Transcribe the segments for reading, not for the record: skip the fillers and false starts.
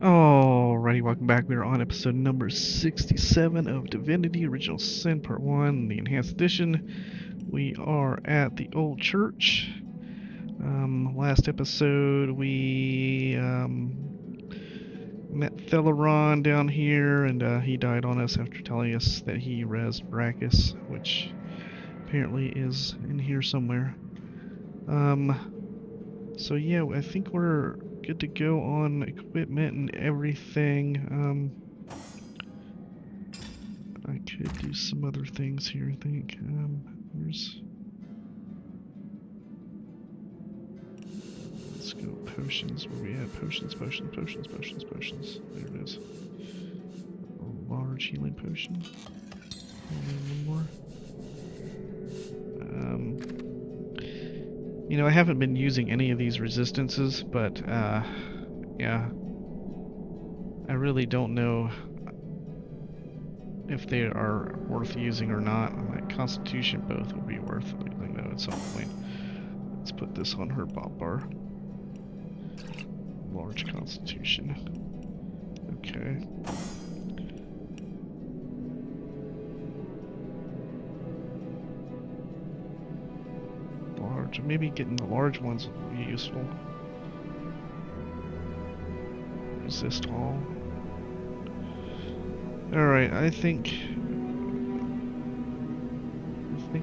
Alrighty, welcome back. We are on episode number 67 of Divinity Original Sin Part 1, the Enhanced Edition. We are at the old church. Last episode we met Theleron down here, and he died on us after telling us that he rezzed Braccus, which apparently is in here somewhere. So yeah, I think we're good to go on equipment and everything. I could do some other things here, I think. Let's go potions. Where we at? Potions. There it is. A large healing potion. One more. I haven't been using any of these resistances, but, yeah. I really don't know if they are worth using or not. Like Constitution both would be worth using though at some point. Let's put this on her bot bar. Large Constitution. Okay. Large. Maybe getting the large ones would be useful. Resist all. Alright, I think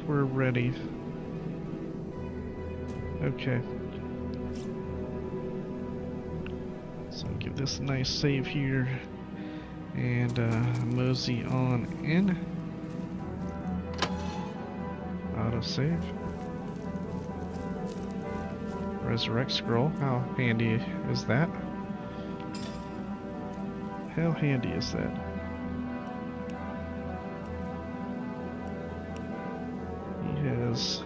we're ready. Okay. So give this a nice save here. And mosey on in. Autosave. Resurrect scroll. How handy is that? How handy is that? He has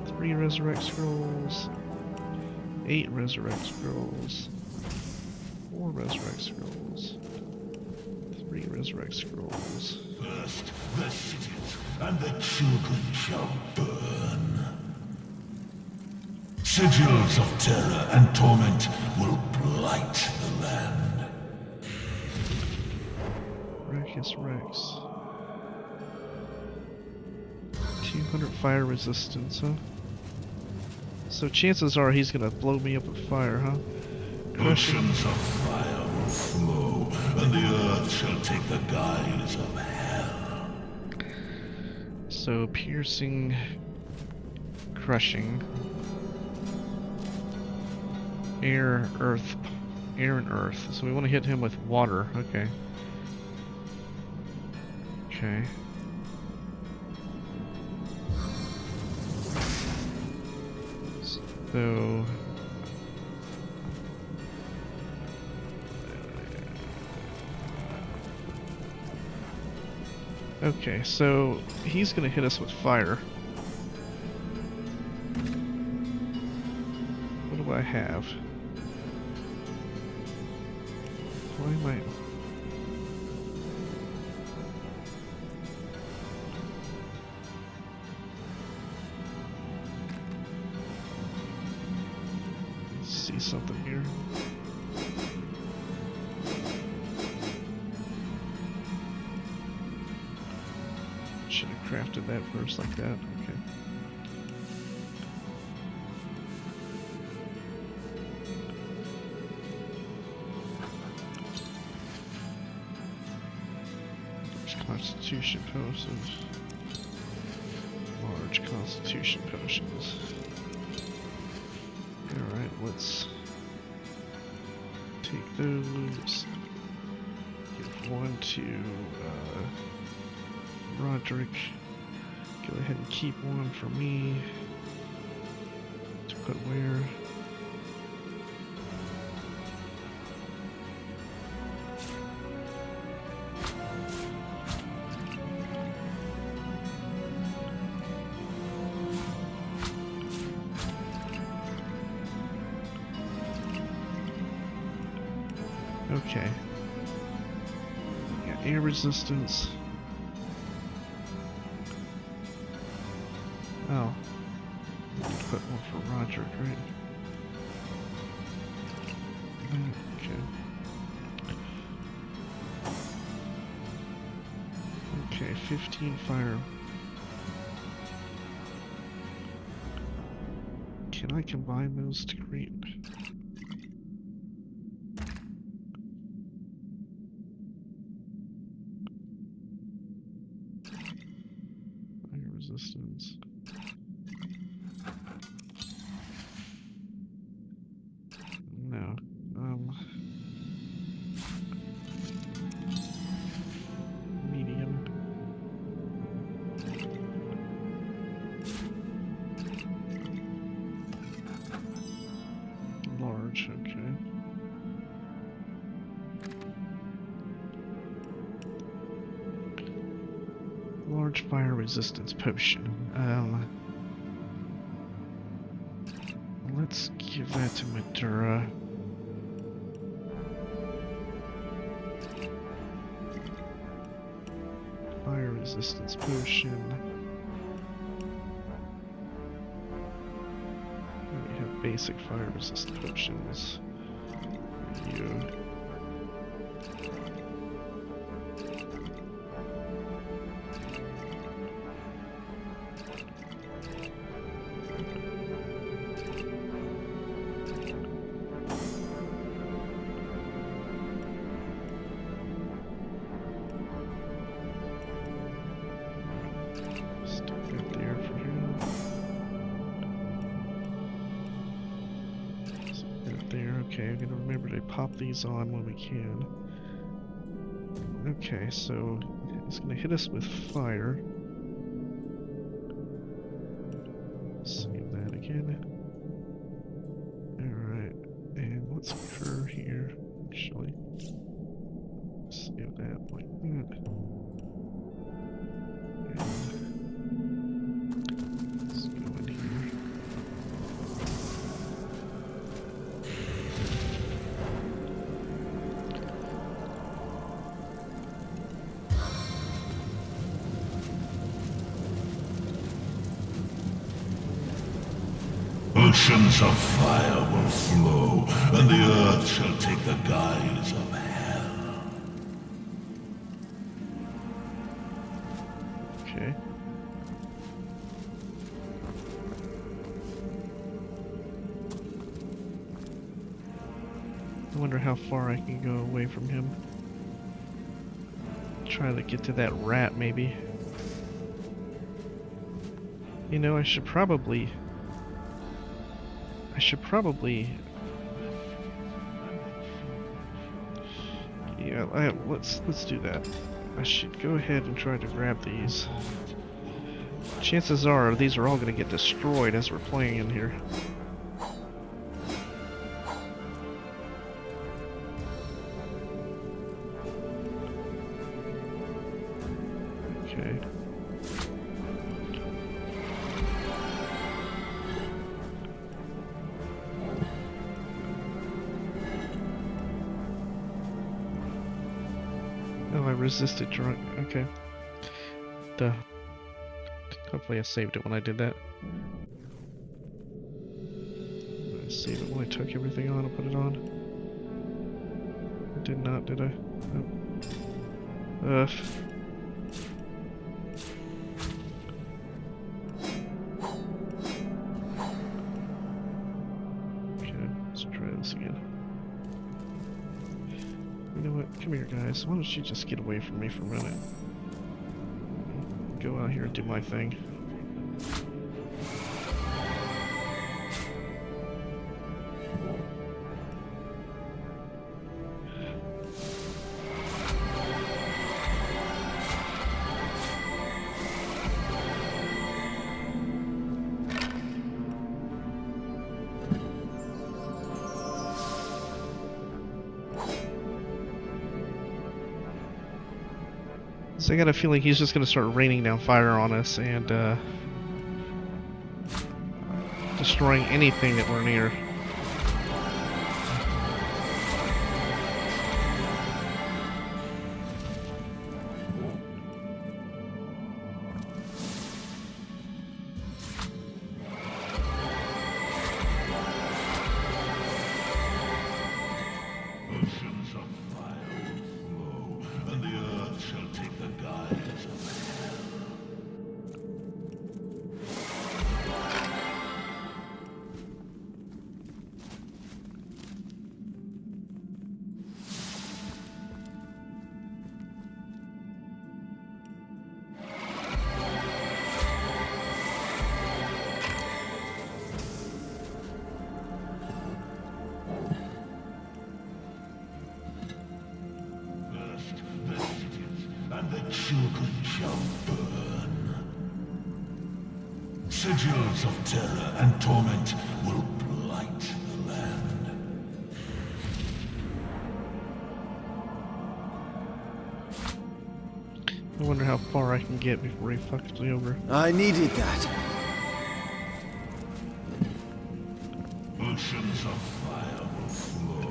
3 resurrect scrolls, 8 resurrect scrolls, 4 resurrect scrolls, 3 resurrect scrolls. First the cities and the children shall burn. Sigils of terror and torment will blight the land. Braccus Rex. 200 fire resistance, huh? So chances are he's gonna blow me up with fire, huh? Oceans of fire will flow, and the earth shall take the guise of hell. So piercing, crushing, air, earth, air and earth. So we want to hit him with water. Okay. Okay. So okay, so he's gonna hit us with fire. What do I have? Why am I... see something here. Should have crafted that first like that. Okay. There's Constitution potions. Large Constitution potions. Alright, let's take those. Give one to Roderick. Go ahead and keep one for me. To put where? Okay. Got air resistance. Oh. Put one for Roderick, right? Okay. Okay, 15 fire. Can I combine those to create? Fire resistance. No. Medium. Large, okay. Large fire resistance potion. Let's give that to Madura. Fire resistance potion. We have basic fire resistance potions. You. Stick that there for him. Stick that there. Okay, I'm gonna remember to pop these on when we can. Okay, so it's gonna hit us with fire. Save that again. Alright, and let's put her here, actually. Save that like that. And let's go in here. Oceans of fire will flow, and the earth shall take the guise of hell. Okay. I wonder how far I can go away from him. Try to get to that rat, maybe. You know, I should probably... Yeah, let's do that. I should go ahead and try to grab these. Chances are these are all going to get destroyed as we're playing in here. Okay. Oh, I resisted drunk. Okay. Duh. Hopefully I saved it when I did that. Did I save it when I took everything on and put it on? I did not, did I? Nope. Okay, let's try this again. You know what? Come here, guys. Why don't you just get away from me for a minute? Go out here and do my thing. So I got a feeling he's just going to start raining down fire on us and destroying anything that we're near. Oceans of fire will flow, and the earth shall take the guise of children shall burn. Sigils of terror and torment will blight the land. I wonder how far I can get before he fucks me over. I needed that. Oceans of fire will flow,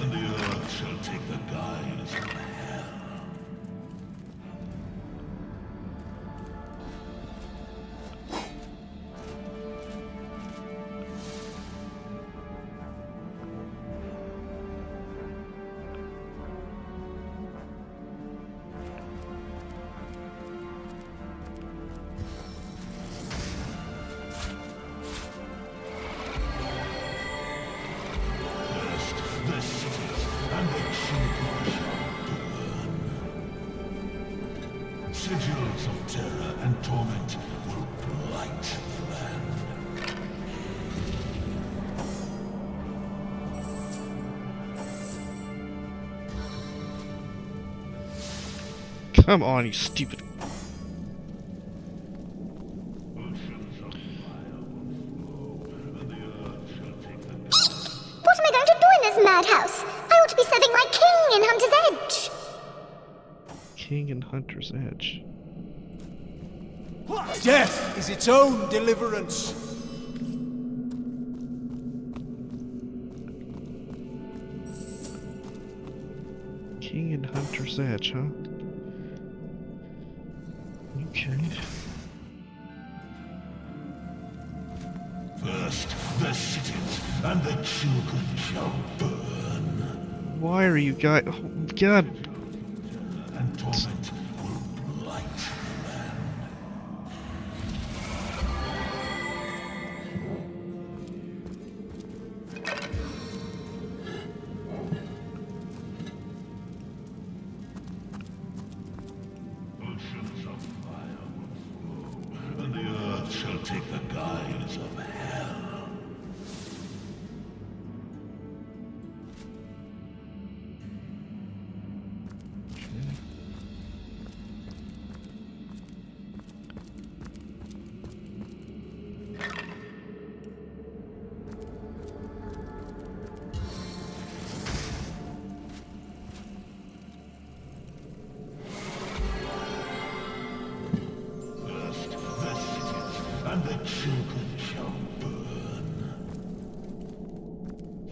and the earth shall take the guise of hell. The cities and the children shall burn. Sigils of terror and torment will blight the land. Come on, you stupid. Oceans of fire will flow, and the earth shall take the What am I going to do in this madhouse? I ought to be serving my king in Hunter's Edge. King and Hunter's Edge. Death is its own deliverance. King and Hunter's Edge, huh? Okay. First, the cities and the children shall burn. Why are you guys? Oh, God. And torment will blight the land. Oceans of fire will flow, and the earth shall take the guise of hell. First, the cities and the children shall burn.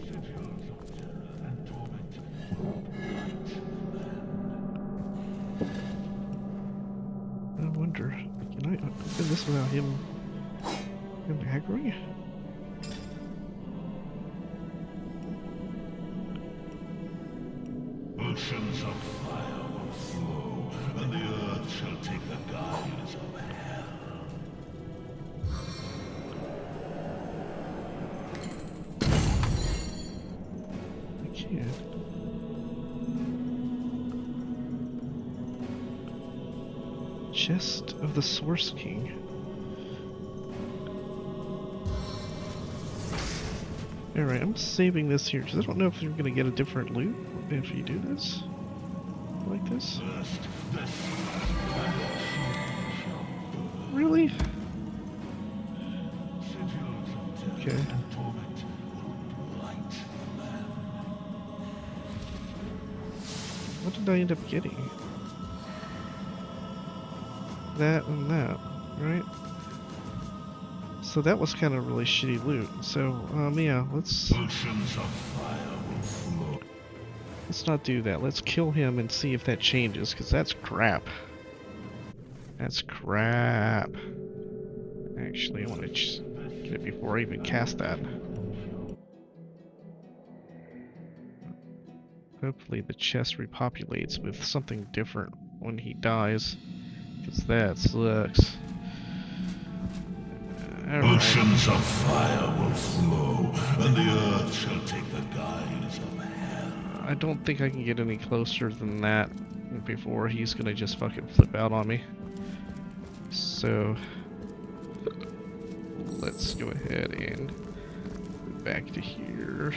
Sigils of terror and torment will blight the land. I wonder. Can I open this without him aggroing? Oceans of fire will flow, and the earth shall take the guise of hell. I can't. Chest of the Source King. Alright, I'm saving this here because I don't know if you're gonna get a different loot if you do this. Like this. First, the cities and the children shall burn. Really? Sigils of terror Okay. and torment will blight the land. What did I end up getting? That and that, right? So that was kind of really shitty loot. So, yeah, let's Oceans of fire will flow. not do that. Let's kill him and see if that changes, because that's crap. That's crap. Actually, I want to just get it before I even cast that. Hopefully the chest repopulates with something different when he dies, because that sucks. Alright. Oceans of fire will flow, and the earth shall take the guise of hell. I don't think I can get any closer than that before he's gonna just fucking flip out on me. So let's go ahead and go back to here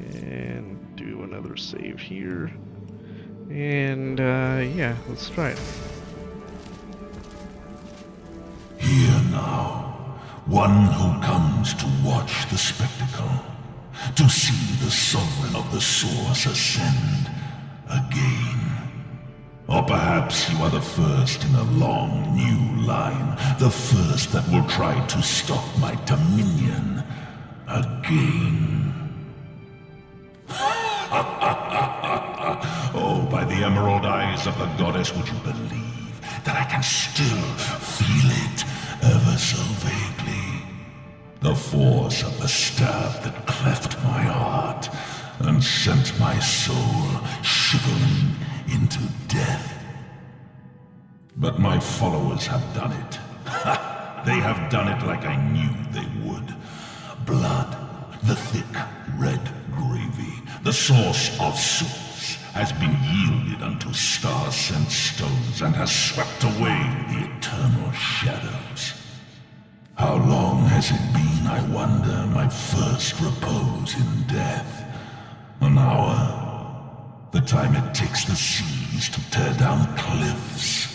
and do another save here. And, yeah, let's try it. Here now, one who comes to watch the spectacle, to see the sovereign of the source ascend again. Or perhaps you are the first in a long new line, the first that will try to stop my dominion again. Oh, by the emerald eyes of the goddess, would you believe that I can still feel it ever so vaguely? The force of the stab that cleft my heart and sent my soul shivering into death. But my followers have done it. They have done it like I knew they would. Blood, the thick red gravy, the source of souls, has been yielded unto star-sent stones and has swept away the eternal shadows. How long has it been, I wonder, my first repose in death? An hour? The time it takes the seas to tear down cliffs.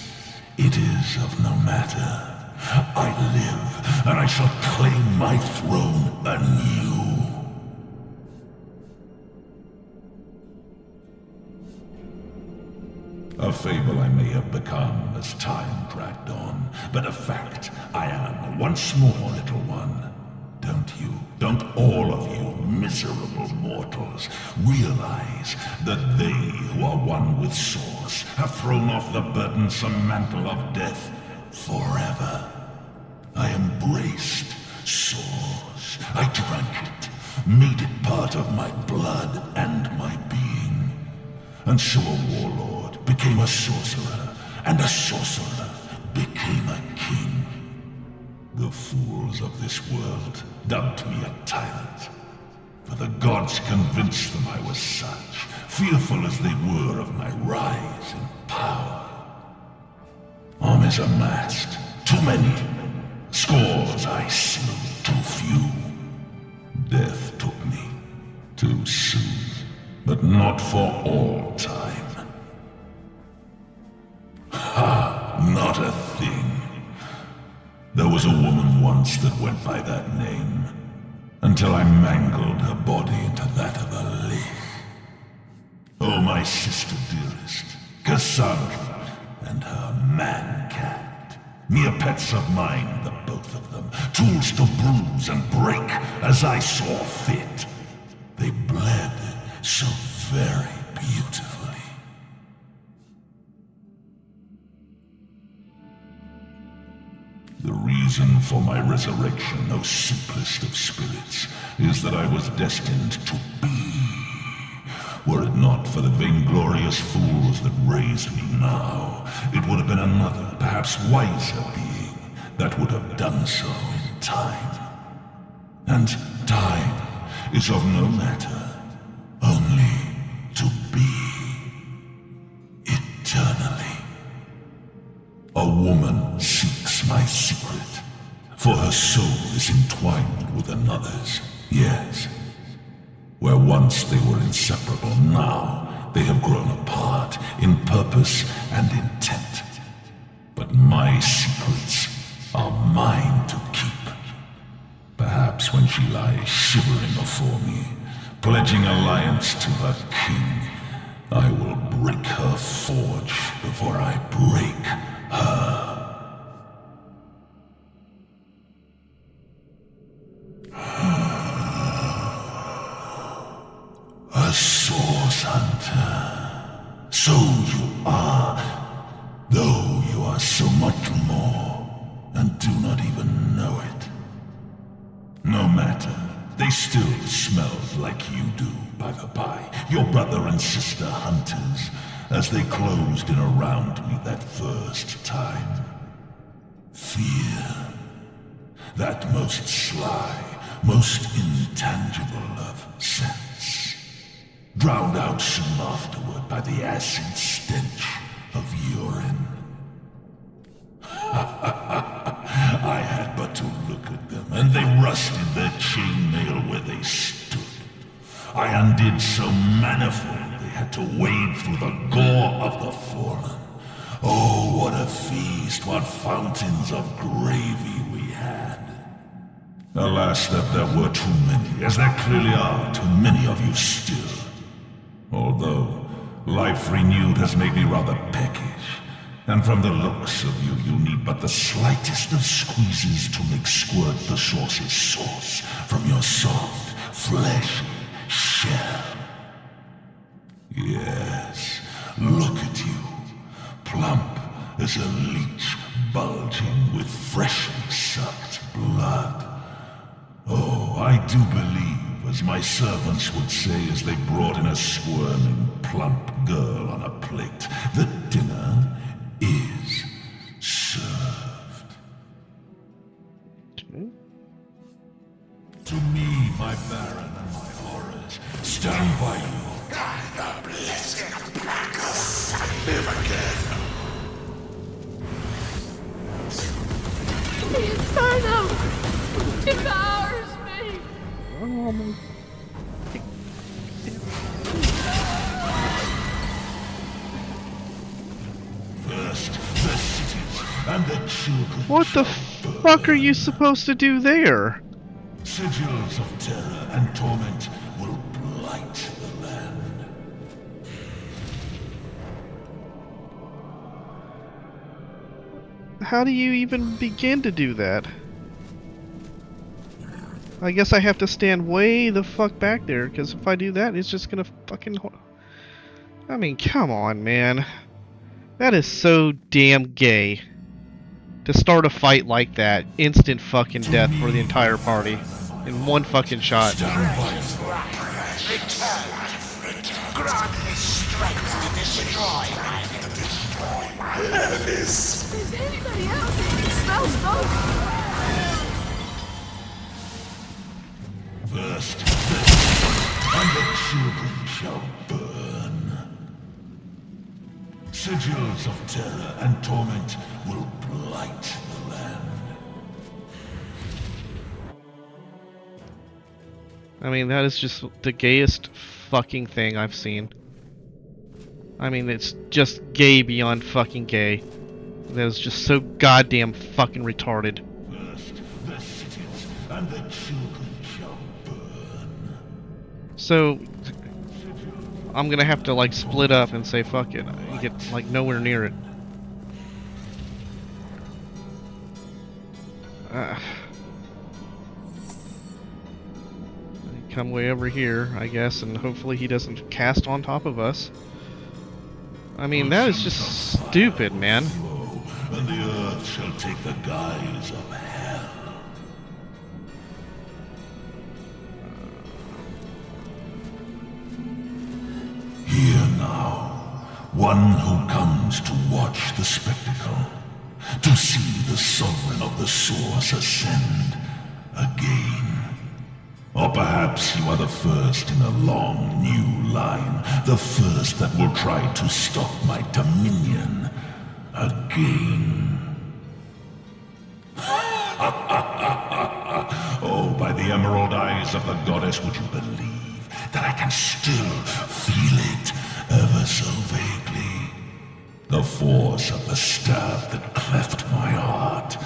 It is of no matter. I live, and I shall claim my throne anew. A fable I may have become as time dragged on, but a fact I am once more, little one. Don't you, don't all of you miserable mortals realize that they who are one with Source have thrown off the burdensome mantle of death forever? I embraced Source. I drank it, made it part of my blood and my being. And so a warlord became a sorcerer, and a sorcerer became a king. The fools of this world dubbed me a tyrant, for the gods convinced them I was such, fearful as they were of my rise in power. Armies amassed, too many. Scores I slew, too few. Death took me, too soon, but not for all time. Ha! Not a thing. There was a woman once that went by that name, until I mangled her body into that of a lich. Oh, my sister dearest, Cassandra and her man-cat. Mere pets of mine, the both of them, tools to bruise and break as I saw fit. They bled so very beautifully. The reason for my resurrection, O simplest of spirits, is that I was destined to be. Were it not for the vainglorious fools that raised me now, it would have been another, perhaps wiser being that would have done so in time. And time is of no matter, only to be eternally. A woman seeks my secret, for her soul is entwined with another's, yes. Where once they were inseparable, now they have grown apart in purpose and intent. But my secrets are mine to keep. Perhaps when she lies shivering before me, pledging alliance to her king, I will break her forge before I break her. A source hunter. So you are, though you are so much more, and do not even know it. No matter, they still smelled like you do, by the by, your brother and sister hunters, as they closed in around me that first time. Fear. That most sly, most intangible of scents. Drowned out soon afterward by the acid stench of urine. I had but to look at them, and they rusted their chainmail where they stood. I undid so manifold they had to wade through the gore of the fallen. Oh, what a feast, what fountains of gravy we had. Alas, that there were too many, as there clearly are too many of you still. Although, life renewed has made me rather peckish, and from the looks of you, you need but the slightest of squeezes to make squirt the sauce's sauce from your soft, fleshy shell. Yes, look at you, plump as a leech bulging with freshly sucked blood. Oh, I do believe, as my servants would say as they brought in a squirming, plump girl on a plate, that dinner is served. To me, my baron and my horrors, stand by you. The blessed Braccus, live again. The inferno devours me. Oh my. First, the cities and the children. What the fuck are you supposed to do there? Sigils of terror and torment will blight the land. How do you even begin to do that? I guess I have to stand way the fuck back there, because if I do that, it's just gonna fucking... I mean, come on, man. That is so damn gay. To start a fight like that, instant fucking death for the entire party. In one fucking shot. Stand by you. Grant me strength to destroy Is anybody else who can smell smoke? First, the cities and the children shall burn. Sigils of terror and torment will blight the land. I mean, that is just the gayest fucking thing I've seen. I mean, it's just gay beyond fucking gay. That is just so goddamn fucking retarded. First, the cities and the children shall burn. So, I'm gonna have to, like, split up and say fuck it. And get, like, nowhere near it. Come way over here, I guess, and hopefully he doesn't cast on top of us. I mean, that is just stupid, man. And the earth shall take the guise of hell. Here now, one who comes to watch the spectacle, to see the sovereign of the source ascend again. Or perhaps you are the first in a long new line, the first that will try to stop my dominion again. Oh, by the emerald eyes of the goddess, would you believe that I can still feel it ever so vaguely? The force of the stab that cleft my heart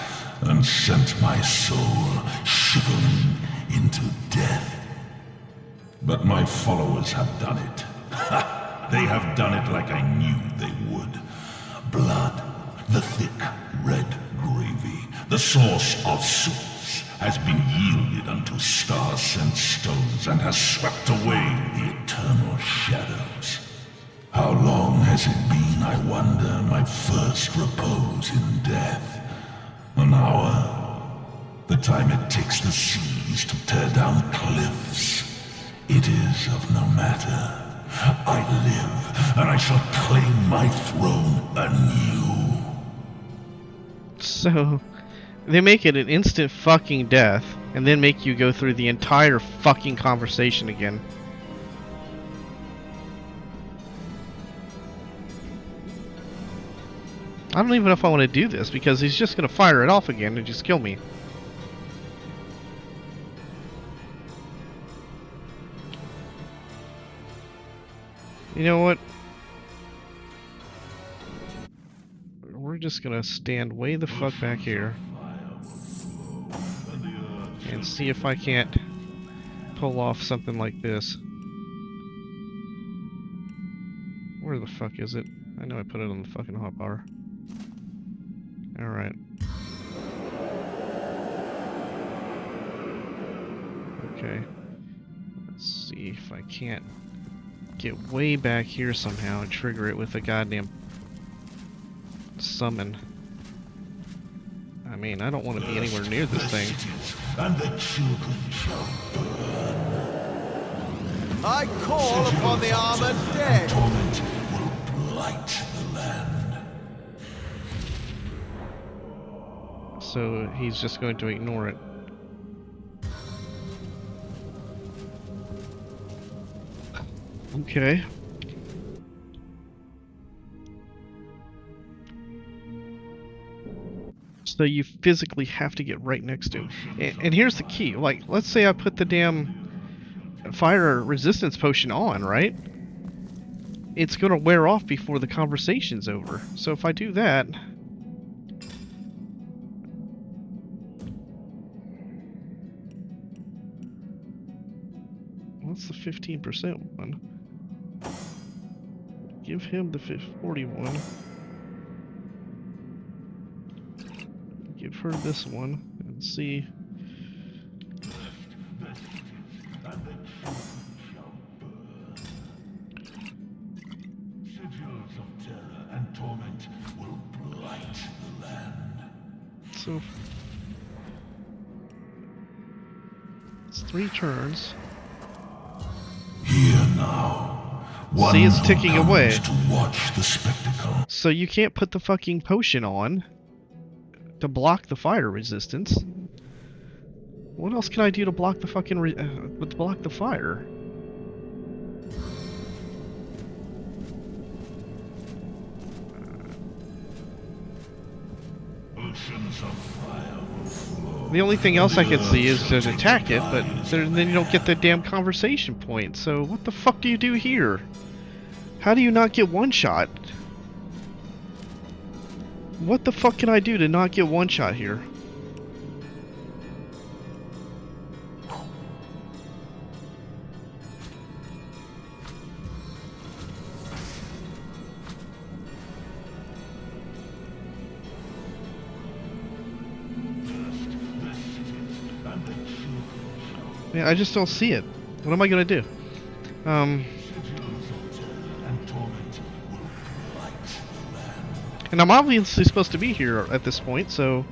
and sent my soul shivering into death. But my followers have done it. They have done it like I knew they would. Blood, the thick red gravy, the source of souls, has been yielded unto star-sent stones and has swept away the eternal shadows. How long has it been, I wonder, my first repose in death? An hour? The time it takes the seas to tear down cliffs. It is of no matter. I live, and I shall claim my throne anew. So, they make it an instant fucking death, and then make you go through the entire fucking conversation again. I don't even know if I want to do this, because he's just going to fire it off again and just kill me. You know what? We're just gonna stand way the fuck back here and see if I can't pull off something like this. Where the fuck is it? I know I put it on the fucking hotbar. Alright. Okay. Let's see if I can't get way back here somehow and trigger it with a goddamn summon. I mean, I don't want to be anywhere near this thing. And the children shall burn. I call upon the armored dead. Torment will blight the land. So he's just going to ignore it. Okay. So you physically have to get right next to him. And here's the key. Like, let's say I put the damn fire resistance potion on, right? It's going to wear off before the conversation's over. So if I do that... What's the 15% one? Give him the 41. Give her this one and see. Sigils of terror and torment will blight the land. So it's 3 turns. Here now. One See, it's ticking who comes away. to watch the spectacle. So you can't put the fucking potion on to block the fire resistance. What else can I do to block the fucking block the fire? Oceans of fire will flow. The only thing else I can see is to attack it, but then you don't get the damn conversation point. So what the fuck do you do here? How do you not get one shot? What the fuck can I do to not get one shot here? Yeah, I just don't see it. What am I gonna do? And I'm obviously supposed to be here at this point, so...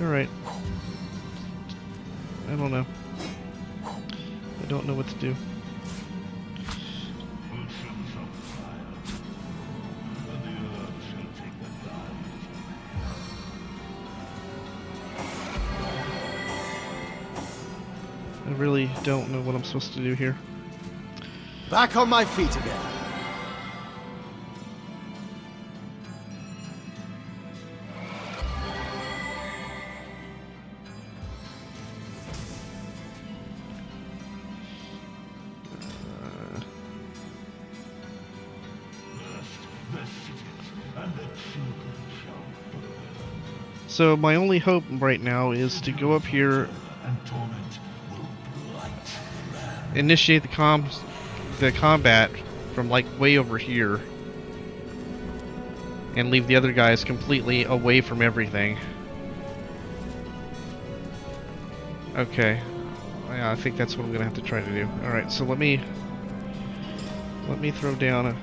Alright. I don't know. I don't know what to do. I really don't know what I'm supposed to do here. Back on my feet again. So my only hope right now is to go up here, initiate the combat from like way over here, and leave the other guys completely away from everything. Okay, yeah, I think that's what I'm gonna have to try to do. All right, so let me throw down a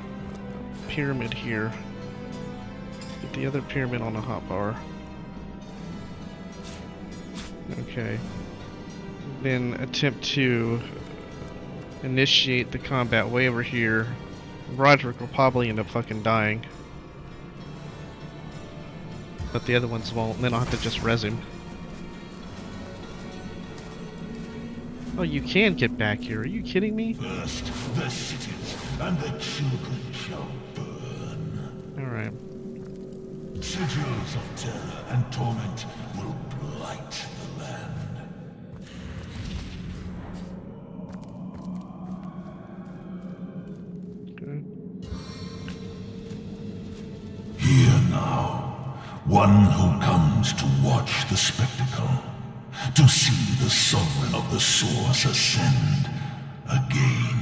pyramid here. Get the other pyramid on the hotbar. Okay. Then attempt to initiate the combat way over here. Roderick will probably end up fucking dying. But the other ones won't, and then I'll have to just res him. Oh, you can get back here. Are you kidding me? First the cities and the children shall burn. Alright. Sigils of terror and torment will blight the land. one who comes to watch the spectacle, to see the sovereign of the source ascend again.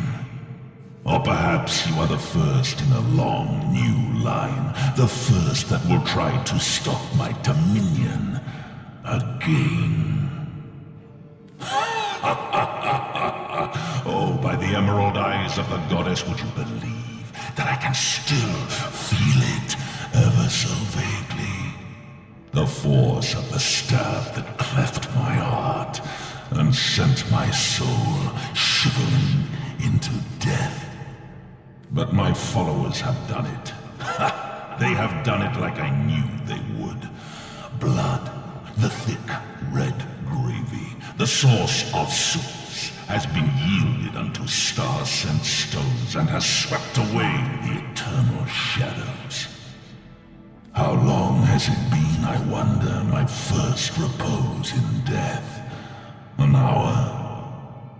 Or perhaps you are the first in a long new line, the first that will try to stop my dominion again. Oh, by the emerald eyes of the goddess, would you believe that I can still feel it ever so vaguely? The force of the stab that cleft my heart and sent my soul shivering into death. But my followers have done it. They have done it like I knew they would. Blood, the thick red gravy, the source of souls, has been yielded unto star-sent stones and has swept away the eternal shadows. How long has it been, I wonder, my first repose in death? An hour?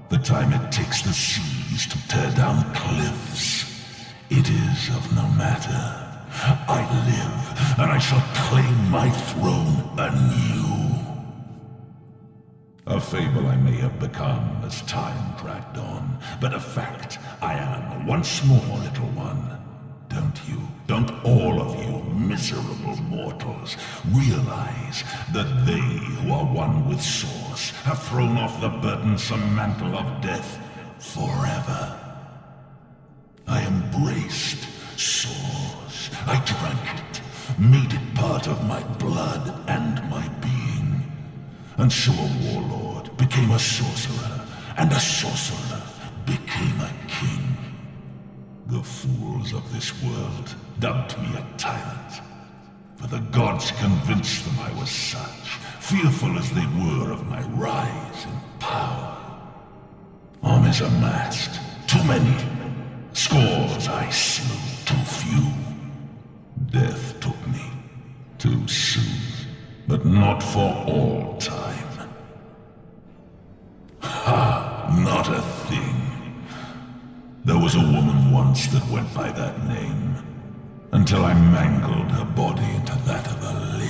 The time it takes the seas to tear down cliffs. It is of no matter. I live, and I shall claim my throne anew. A fable I may have become as time dragged on, but a fact I am once more, little one. Don't all of you miserable mortals realize that they who are one with Source have thrown off the burdensome mantle of death forever? I embraced Source. I drank it, made it part of my blood and my being. And so a warlord became a sorcerer, and a sorcerer became a king. The fools of this world dubbed me a tyrant, for the gods convinced them I was such, fearful as they were of my rise in power. Armies amassed, too many. Scores I slew, too few. Death took me, too soon, but not for all time. Ha! Not a thing. There was a woman once that went by that name, until I mangled her body into that of a lich.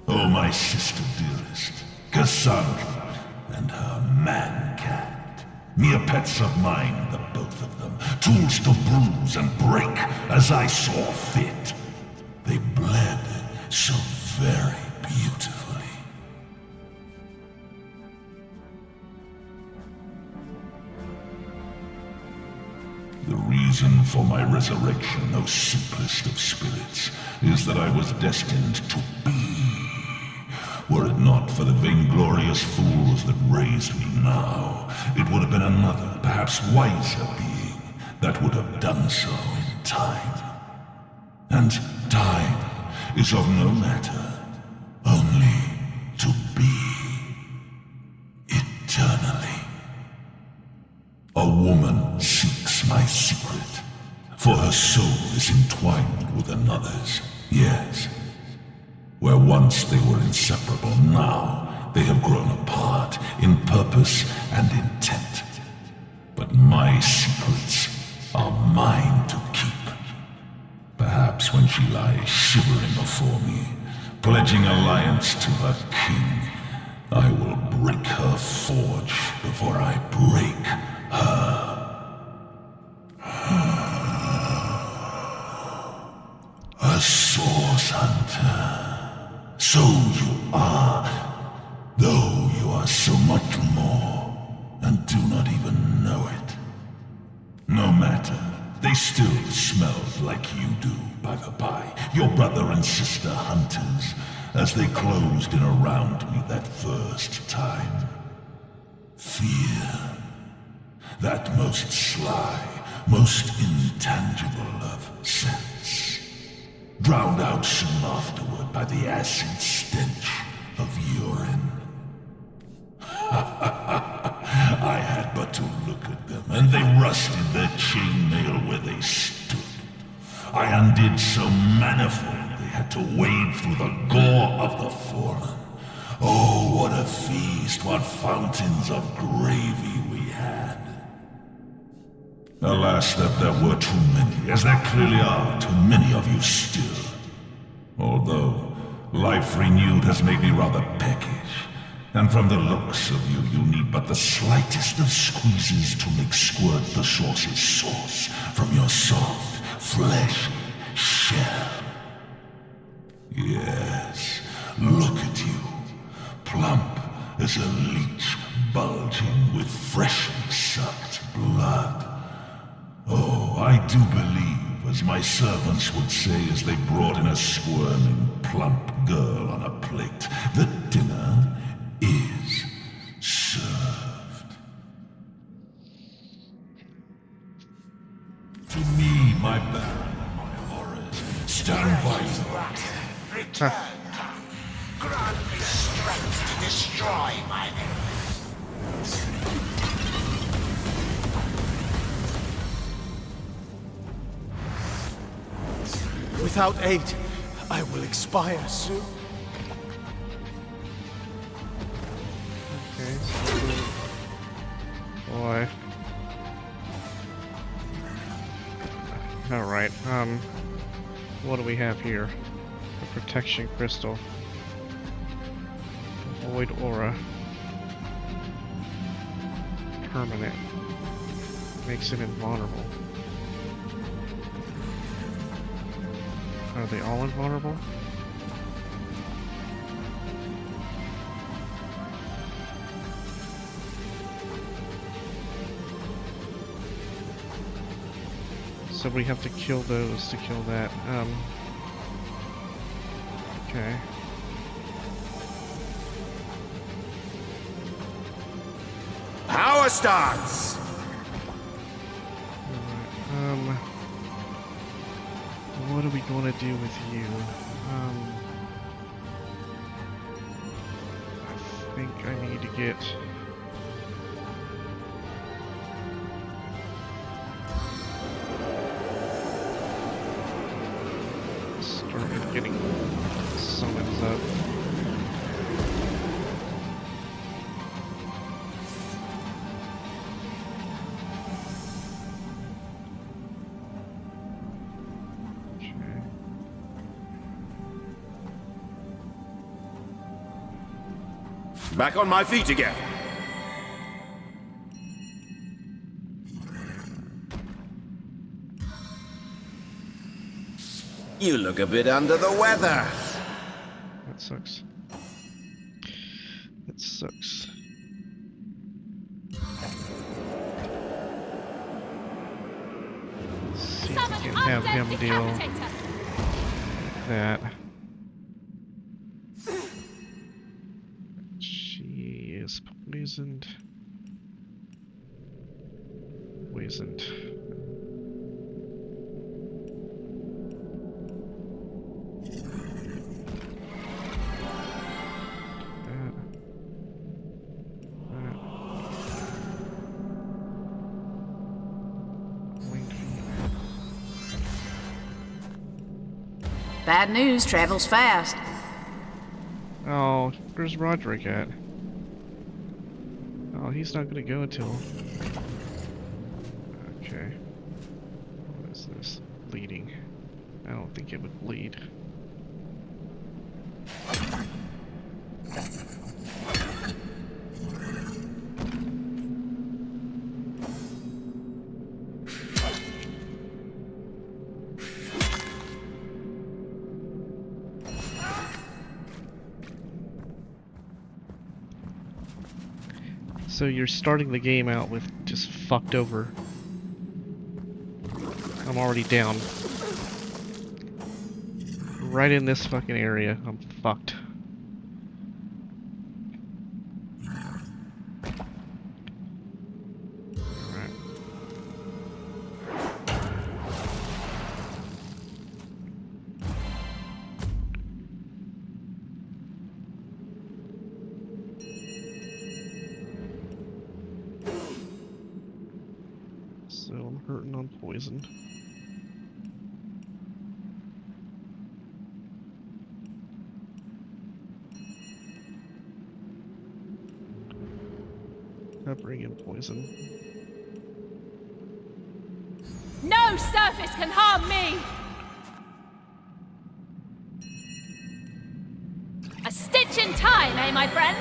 Oh, my sister dearest, Cassandra, and her man-cat. Mere pets of mine, the both of them, tools to bruise and break as I saw fit. They bled so very beautifully. The reason for my resurrection, O simplest of spirits, is that I was destined to be. Were it not for the vainglorious fools that raised me now, it would have been another, perhaps wiser being that would have done so in time. And time is of no matter, only to be eternally. A woman seeks my secret, for her soul is entwined with another's, yes. Where once they were inseparable, now they have grown apart in purpose and intent. But my secrets are mine to keep. Perhaps when she lies shivering before me, pledging alliance to her king, I will break her forge before I break her. A source hunter. So you are, though you are so much more, and do not even know it. No matter, they still smelled like you do, by the by, your brother and sister hunters, as they closed in around me that first time. Fear. That most sly, most intangible of scents. Drowned out soon afterward by the acid stench of urine. I had but to look at them, and they rusted their chainmail where they stood. I undid so manifold they had to wade through the gore of the fallen. Oh, what a feast, what fountains of gravy we had. Alas, that there were too many, as there clearly are too many of you still. Although, life renewed has made me rather peckish. And from the looks of you, you need but the slightest of squeezes to make squirt the sauce's sauce from your soft, fleshy shell. Yes, look at you. Plump as a leech bulging with freshly sucked blood. Oh, I do believe, as my servants would say as they brought in a squirming, plump girl on a plate, that dinner is served. To me, my baron and my horrors stand by you. Return. Grant me strength to destroy my enemies. Without aid, I will expire soon. Okay, so... Boy. Alright, what do we have here? A protection crystal. Void aura. Permanent. Makes it invulnerable. Are they all invulnerable? So we have to kill those to kill that. Okay. Power stance! Alright, what are we going to do with you? I think I need to get... Start getting summons up. Back on my feet again. You look a bit under the weather. That sucks. That sucks. Let's see if we can have him deal with that. She is poisoned. Poisoned. Bad news travels fast. Oh, where's Roderick at? Oh, he's not gonna go until... Okay. What is this? Bleeding. I don't think it would bleed. So you're starting the game out with just fucked over. I'm already down. Right in this fucking area, I'm fucked. Alright. So I'm hurting on poison. I bring in poison. No surface can harm me! eh, my friends?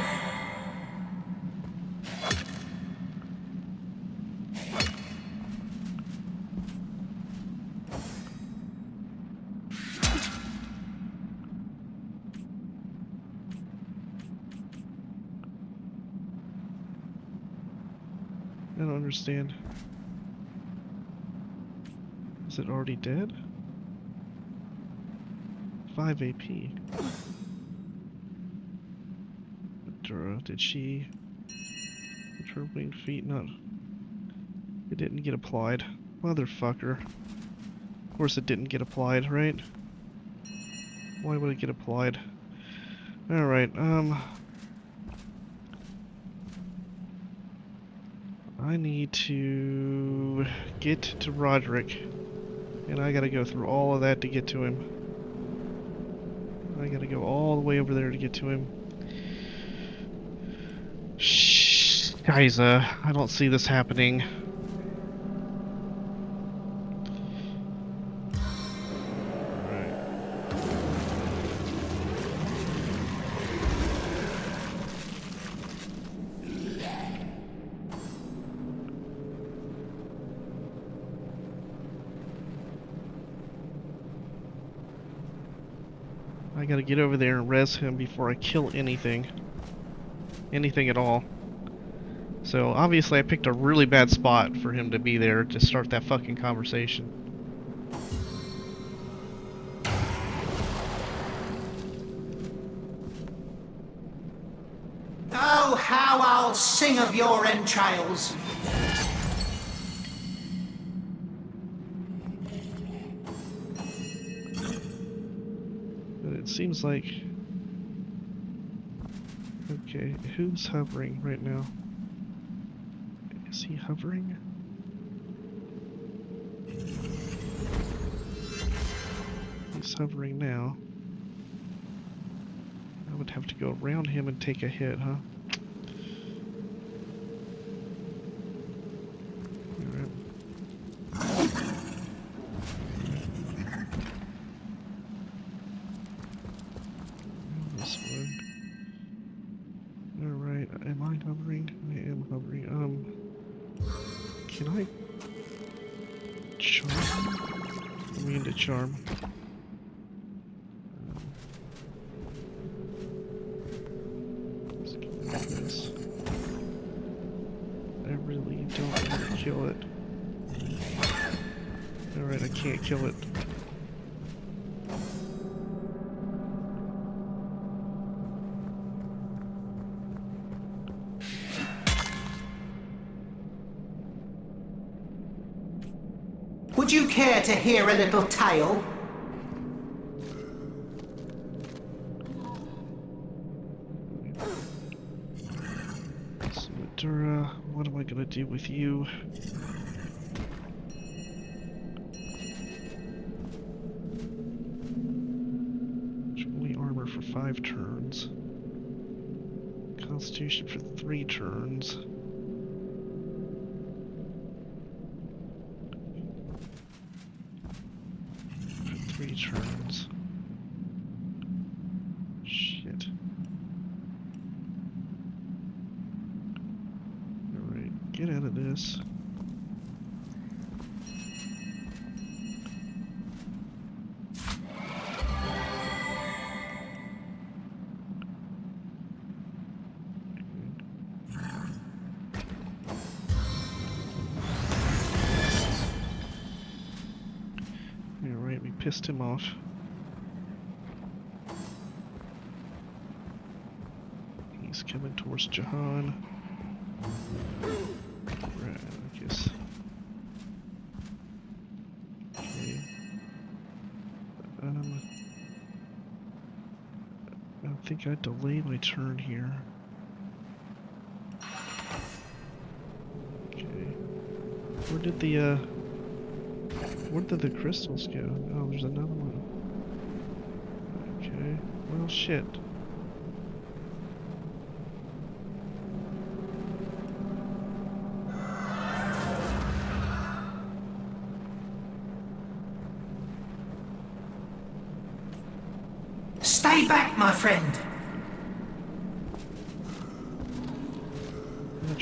I don't understand. Is it already dead? 5 AP. Did she... Did her winged feet not... It didn't get applied. Motherfucker. Of course it didn't get applied, right? Why would it get applied? Alright, I need to get to Roderick. And I gotta go through all of that to get to him. I gotta go all the way over there to get to him. Shh, guys, I don't see this happening. I gotta get over there and res him before I kill anything. Anything at all. So, obviously I picked a really bad spot for him to be there to start that fucking conversation. Oh, how I'll sing of your entrails! But it seems like... Okay, who's hovering right now? Is he hovering? He's hovering now. I would have to go around him and take a hit, huh? Alright. This one. Alright, am I hovering? I am hovering. Can I charm? Let me into charm. Let's get this. I really don't want to kill it. Alright, I can't kill it. Would you care to hear a little tale? So, Dura, what am I gonna do with you? Only armor for 5 turns. Constitution for 3 turns. For 3 turns. Shit. Alright, get out of this. Alright, we pissed him off. He's coming towards Jahan. Braccus. Okay. I think I delayed my turn here. Okay. Where did the crystals go? Oh, there's another one. Okay. Well, shit. Stay back, my friend.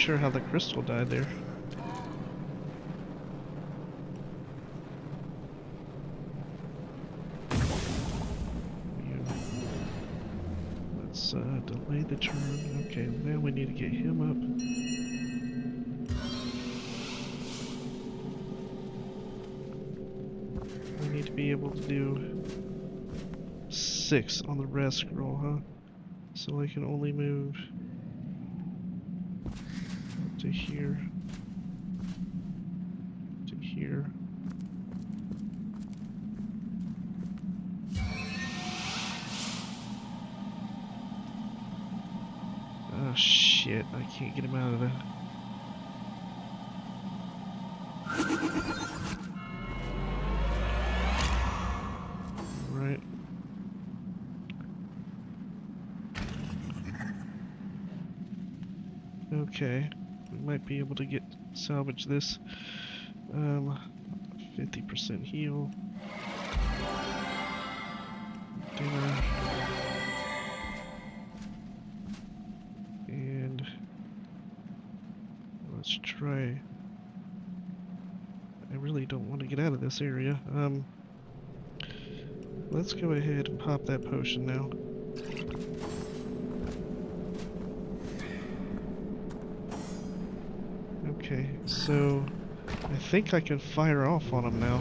sure how the crystal died there. Let's delay the turn. Okay, now we need to get him up. We need to be able to do 6 on the rest scroll, huh? So I can only move up to here. To here. Oh shit, I can't get him out of that. Right. Okay, we might be able to salvage this. 50% heal. Dinner. And let's try. I really don't want to get out of this area. Let's go ahead and pop that potion now. Okay, so I think I can fire off on him now.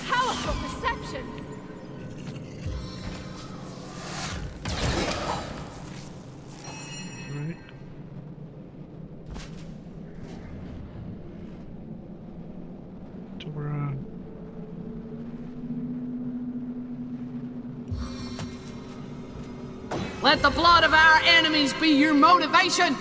Powerful perception! Right. Dora. Let the blood of our enemies be your motivation!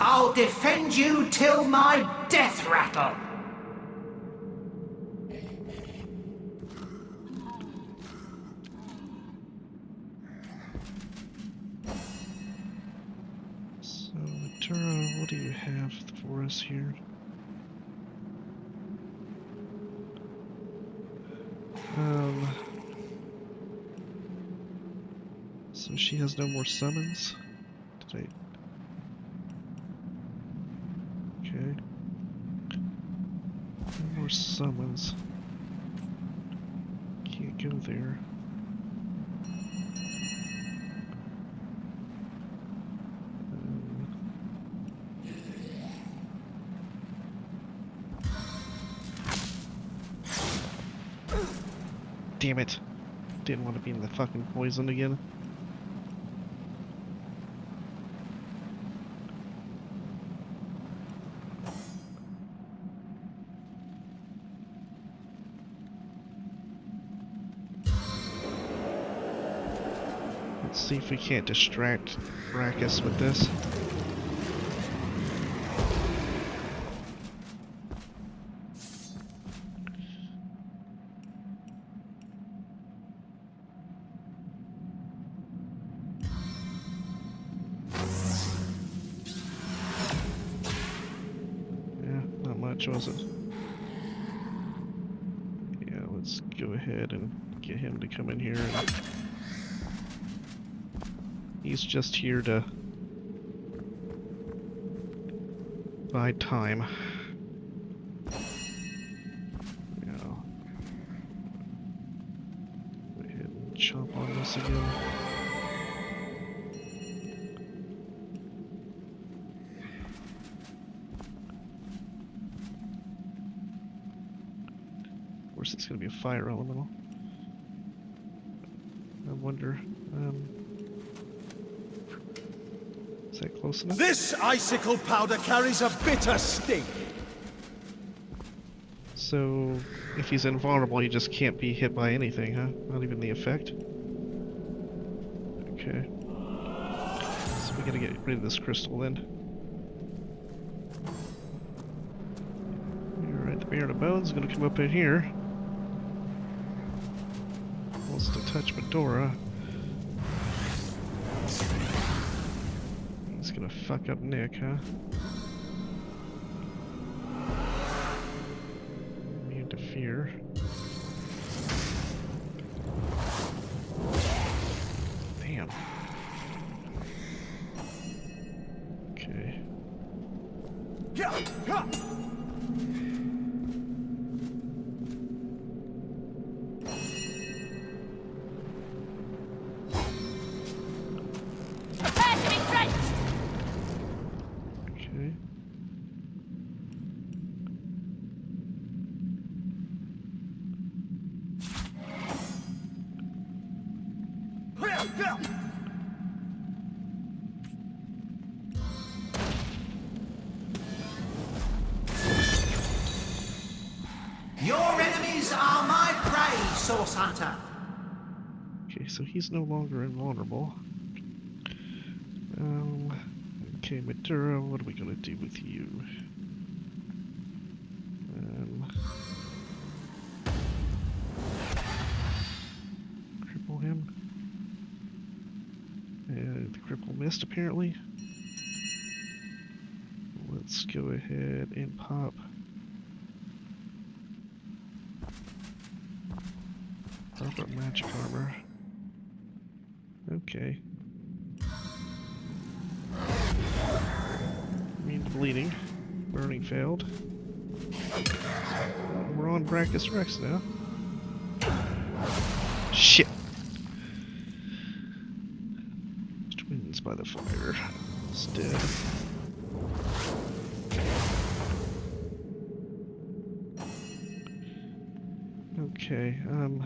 I'll defend you till my death rattle. So, Matura, what do you have for us here? So she has no more summons? Did I... Okay. No more summons. Can't go there. Damn it. Didn't want to be in the fucking poison again. Let's see if we can't distract Braccus with this. Yeah, not much, was it? Yeah, let's go ahead and get him to come in here. And he's just here to buy time. Yeah. Go ahead and chomp on this again. Of course, it's going to be a fire elemental. I wonder. Is that close enough? This icicle powder carries a bitter sting. So, if he's invulnerable, he just can't be hit by anything, huh? Not even the effect? Okay. So we gotta get rid of this crystal then. Alright, the Baron of Bones is gonna come up in here. Wants to touch Medora. He's gonna fuck up Nick, huh? Immune to fear. Damn. Okay. Prepare to be drenched! Okay. Your enemies are my prey, Source Hunter. Okay, so he's no longer invulnerable. Okay, Medora, what are we gonna do with you? Cripple him. And the cripple missed, apparently. Let's go ahead and pop. Pop up magic armor. Okay. Immune to bleeding. Burning failed. We're on Braccus Rex now. Shit! Twins by the fire. It's dead. Okay, no.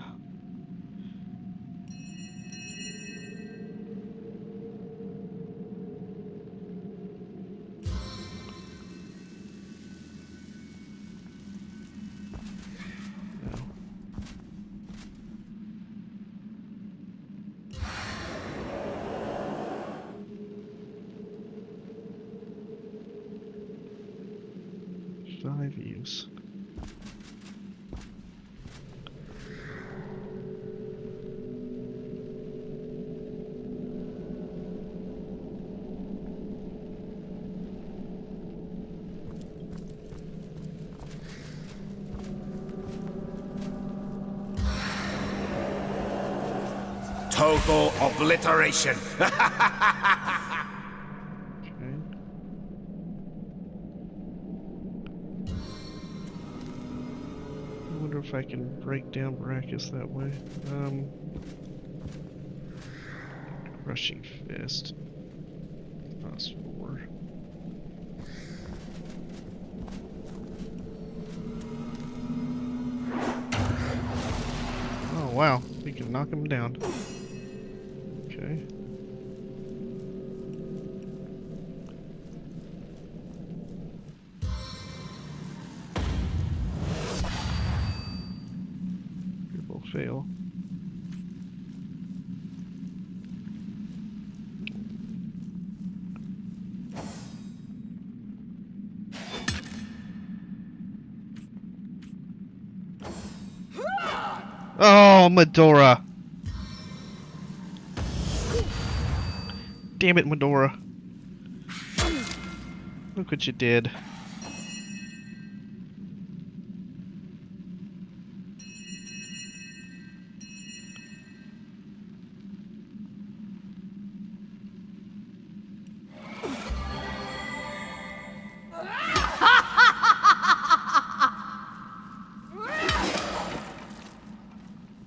5 use. Total obliteration. Okay. I wonder if I can break down Braccus that way. Crushing Fist. +4. Oh wow, we can knock him down. Okay. Will fail. Oh, Medora! Damn it, Medora. Look what you did.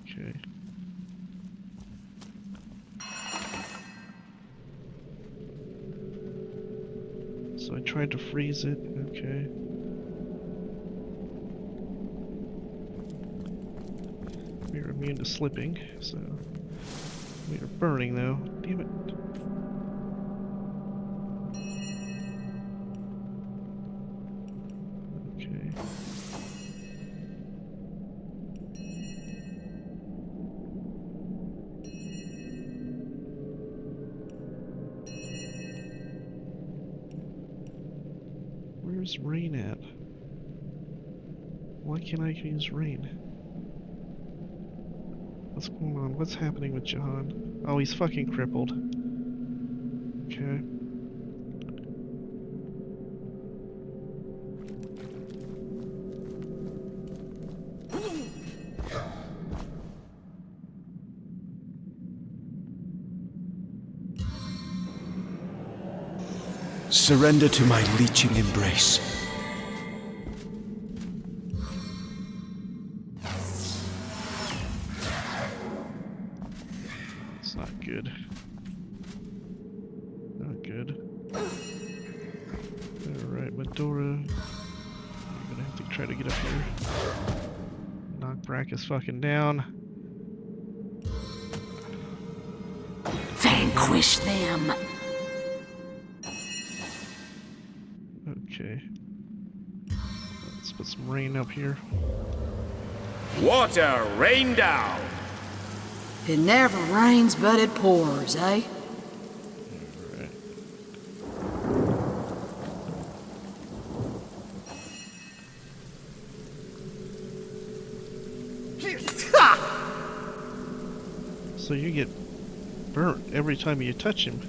Okay. So I tried to freeze it. Okay. We are immune to slipping, so we are burning though. Damn it. Where's Rain at? Why can't I use Rain? What's going on? What's happening with Jahan? Oh, he's fucking crippled. Okay. Surrender to my leeching embrace. It's not good. Not good. Alright, Medora. You're gonna have to try to get up here. Knock Braccus fucking down. Vanquish them. Okay. Let's put some rain up here. Water, rain down. It never rains, but it pours, eh? Alright. So you get burnt every time you touch him.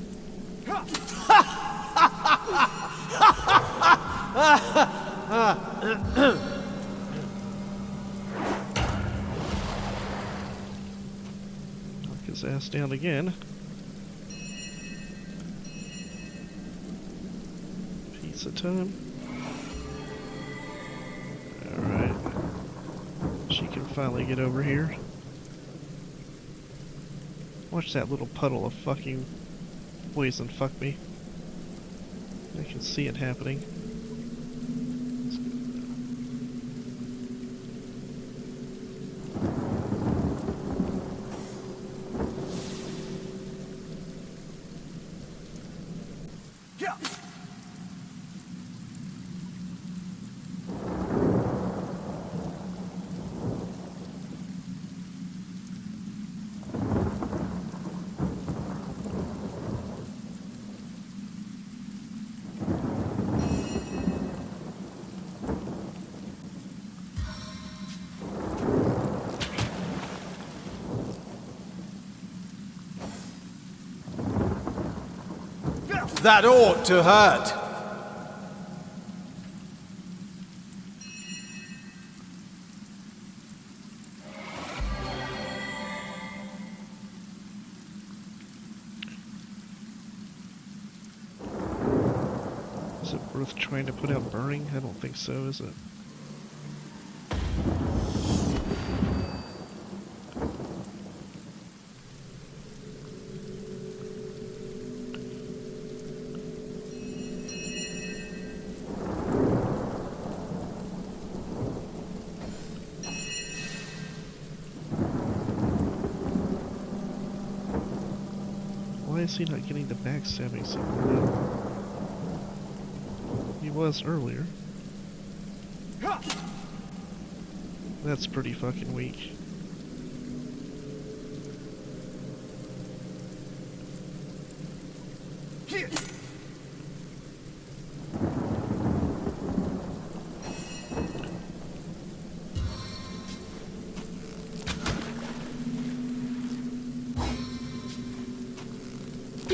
Knock his ass down again. Pizza time. Alright. She can finally get over here. Watch that little puddle of fucking poison fuck me. I can see it happening. That ought to hurt. Is it worth trying to put out burning? I don't think so, is it? Why is he not getting the backstabbing signal now? He was earlier. That's pretty fucking weak.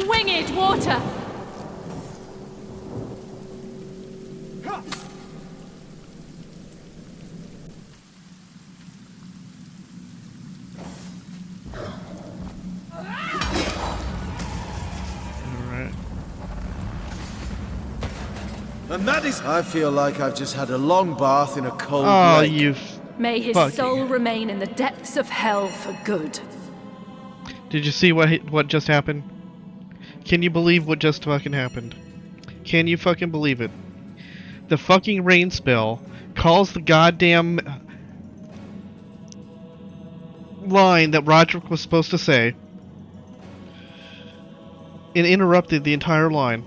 Winged water! Alright. And that is... I feel like I've just had a long bath in a cold Oh, lake. you May his fucking... soul remain in the depths of hell for good. Did you see what just happened? Can you believe what just fucking happened? Can you fucking believe it? The fucking rain spell calls the goddamn line that Roderick was supposed to say and interrupted the entire line.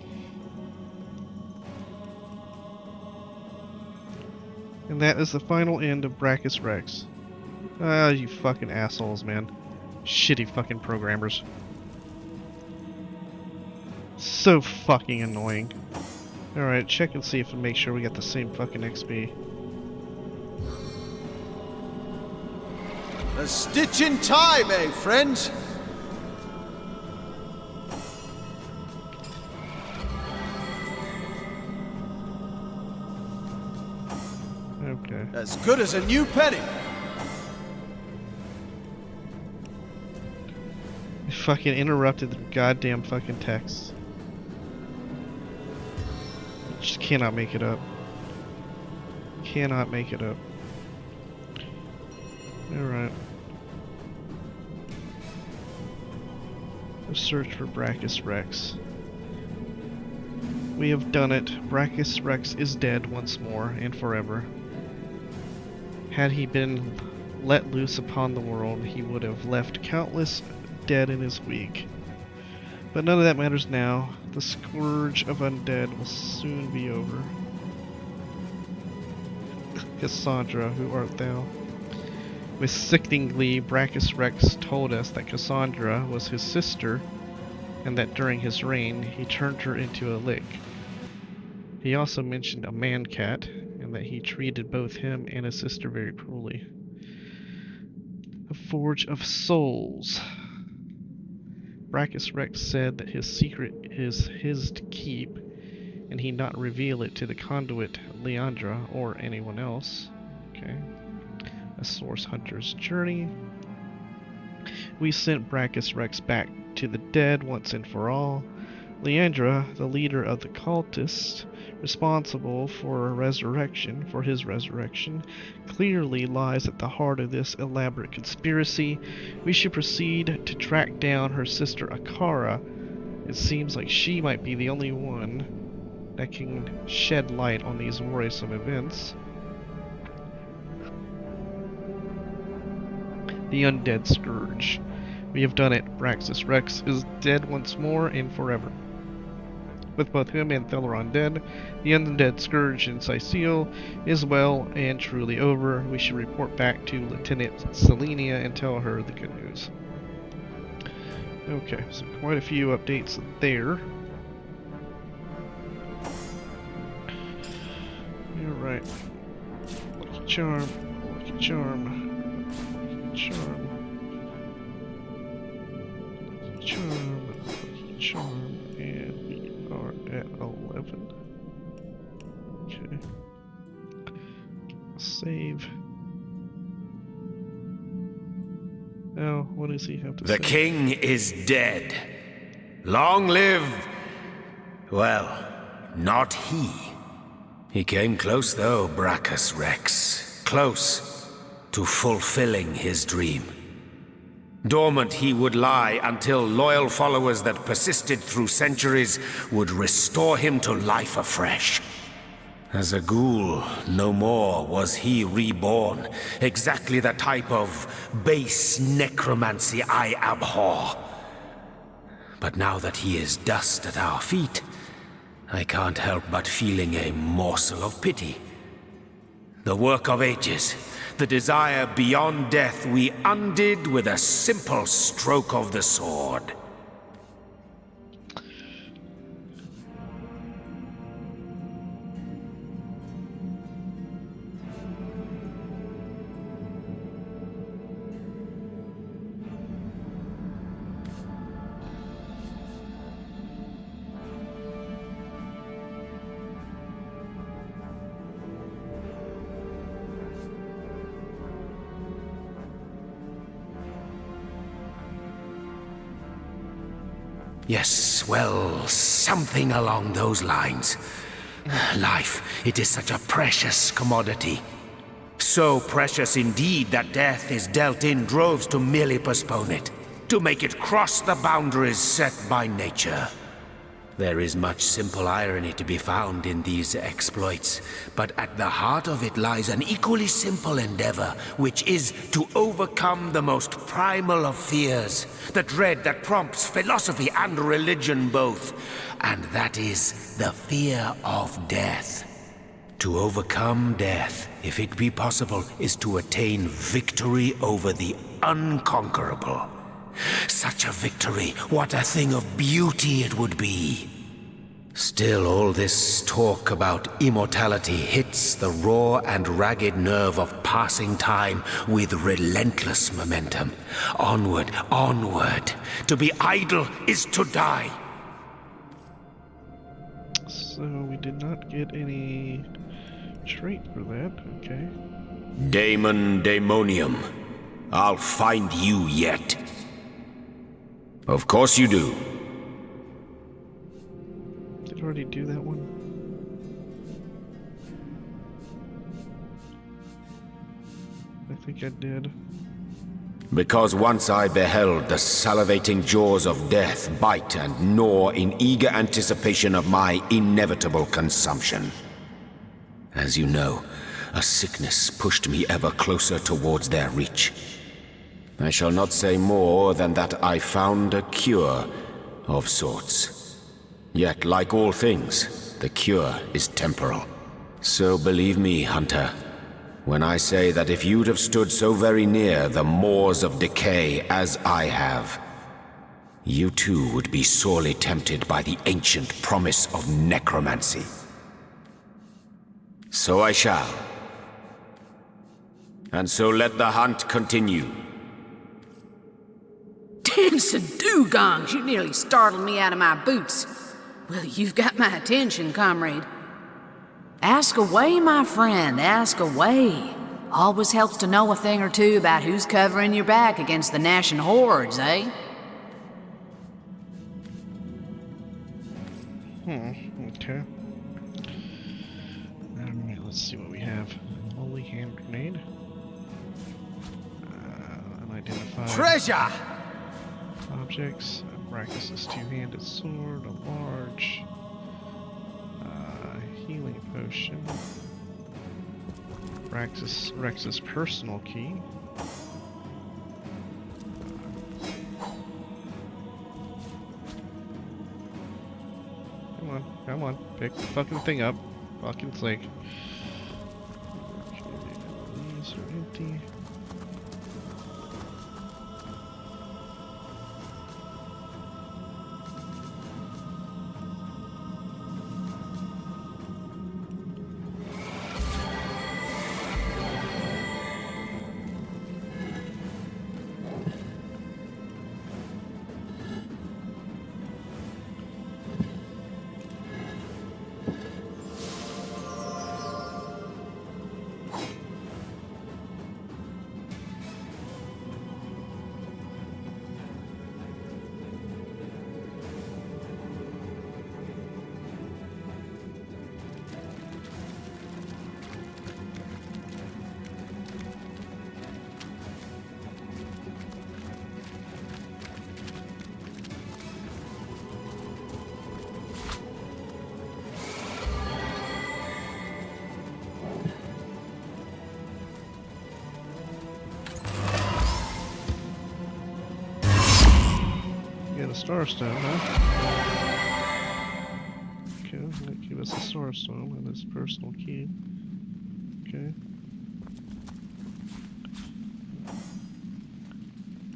And that is the final end of Braccus Rex. Ah, you fucking assholes, man. Shitty fucking programmers. So fucking annoying. Alright, check and see if we make sure we got the same fucking XP. A stitch in time, eh, friends? Okay. As good as a new penny. I fucking interrupted the goddamn fucking text. Just cannot make it up. Cannot make it up. Alright. Let's search for Braccus Rex. We have done it. Braccus Rex is dead once more and forever. Had he been let loose upon the world, he would have left countless dead in his wake. But none of that matters now. The scourge of undead will soon be over. Cassandra, who art thou? With sickening glee, Braccus Rex told us that Cassandra was his sister, and that during his reign, he turned her into a lick. He also mentioned a man-cat, and that he treated both him and his sister very cruelly. A Forge of Souls. Braccus Rex said that his secret is his to keep, and he not reveal it to the conduit Leandra or anyone else. Okay. A Source Hunter's Journey. We sent Braccus Rex back to the dead once and for all. Leandra, the leader of the cultists, responsible for his resurrection, clearly lies at the heart of this elaborate conspiracy. We should proceed to track down her sister Akara. It seems like she might be the only one that can shed light on these worrisome events. The Undead Scourge. We have done it. Braccus Rex is dead once more and forever. With both him and Theleron dead, the Undead Scourge in Sicil is well and truly over. We should report back to Lieutenant Selenia and tell her the good news. Okay, so quite a few updates there. Alright. Lucky Charm, Lucky Charm, Lucky Charm, Lucky Charm, Lucky Charm, and we are at 11. Okay. Save. Now, what does he have to say? The king is dead. Long live... well, not he. He came close though, Braccus Rex. Close to fulfilling his dream. Dormant he would lie until loyal followers that persisted through centuries would restore him to life afresh. As a ghoul, no more was he reborn. Exactly the type of base necromancy I abhor. But now that he is dust at our feet, I can't help but feeling a morsel of pity. The work of ages, the desire beyond death, we undid with a simple stroke of the sword. Yes, well, something along those lines. Life, it is such a precious commodity. So precious indeed that death is dealt in droves to merely postpone it, to make it cross the boundaries set by nature. There is much simple irony to be found in these exploits, but at the heart of it lies an equally simple endeavor, which is to overcome the most primal of fears, the dread that prompts philosophy and religion both, and that is the fear of death. To overcome death, if it be possible, is to attain victory over the unconquerable. Such a victory, what a thing of beauty it would be. Still, all this talk about immortality hits the raw and ragged nerve of passing time with relentless momentum. Onward, onward. To be idle is to die. So we did not get any trait for that. Okay. Daemon Daemonium. I'll find you yet. Of course you do. Did I already do that one? I think I did. Because once I beheld the salivating jaws of death bite and gnaw in eager anticipation of my inevitable consumption. As you know, a sickness pushed me ever closer towards their reach. I shall not say more than that I found a cure of sorts. Yet, like all things, the cure is temporal. So believe me, Hunter, when I say that if you'd have stood so very near the moors of decay as I have, you too would be sorely tempted by the ancient promise of necromancy. So I shall. And so let the hunt continue. Dancing dugongs, you nearly startled me out of my boots. Well, you've got my attention, comrade. Ask away, my friend, ask away. Always helps to know a thing or two about who's covering your back against the gnashing hordes, eh? Okay. Alright, let's see what we have. Holy hand grenade. Unidentified Treasure! objects. Braccus' two-handed sword, a large healing potion. Rex's personal key. Come on, pick the fucking thing up. Fucking sake. Okay, these are empty. Starstone, huh? Okay, that give us a Starstone and his personal key. Okay.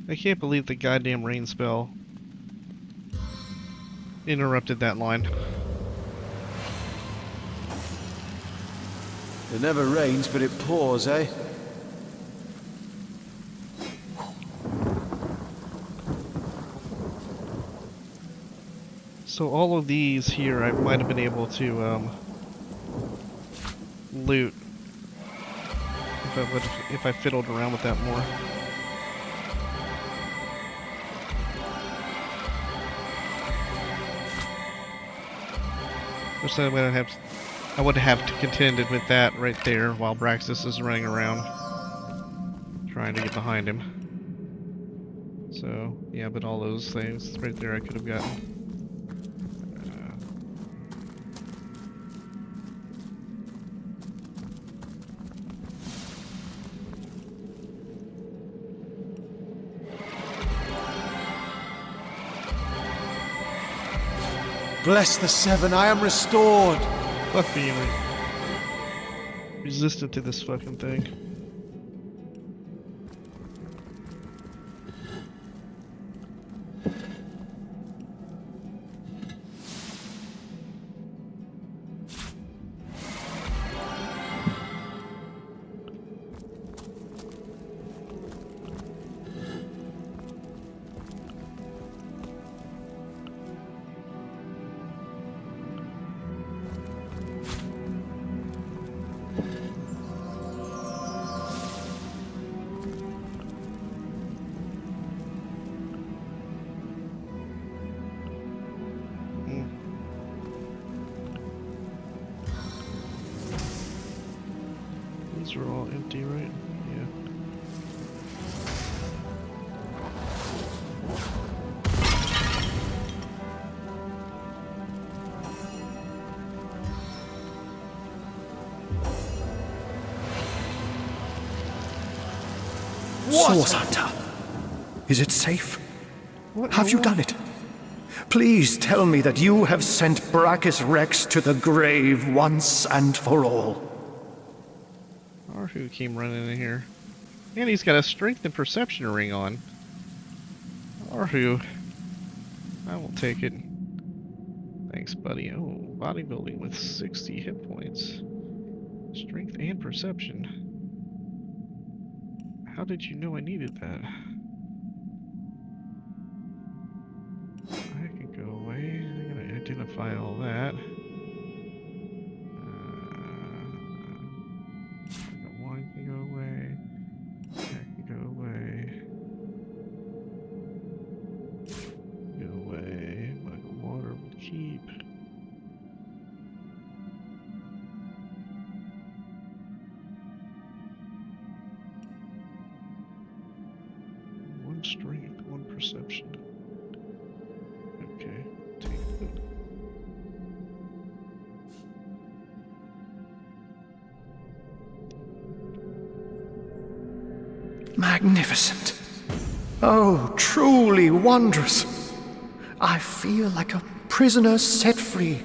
I can't believe the goddamn rain spell interrupted that line. It never rains, but it pours, eh? So all of these here I might have been able to loot if I fiddled around with that more. Which I would have to contended with that right there while Braccus is running around trying to get behind him. So yeah, but all those things right there I could have gotten. Bless the Seven, I am restored. Fuck me, resistant to this fucking thing. These are all empty, right? Yeah. Source Hunter, is it safe? What? Have you done it? Please tell me that you have sent Braccus Rex to the grave once and for all. Arhu came running in here. And he's got a strength and perception ring on. Arhu. I will take it. Thanks, buddy. Oh, bodybuilding with 60 hit points. Strength and perception. How did you know I needed that? I can go away. I'm gonna identify all that. One can go away. That can go away. Go away. Michael Water will keep. One strength, one perception. Okay, take it. Magnificent. Oh, truly wondrous. I feel like a prisoner set free,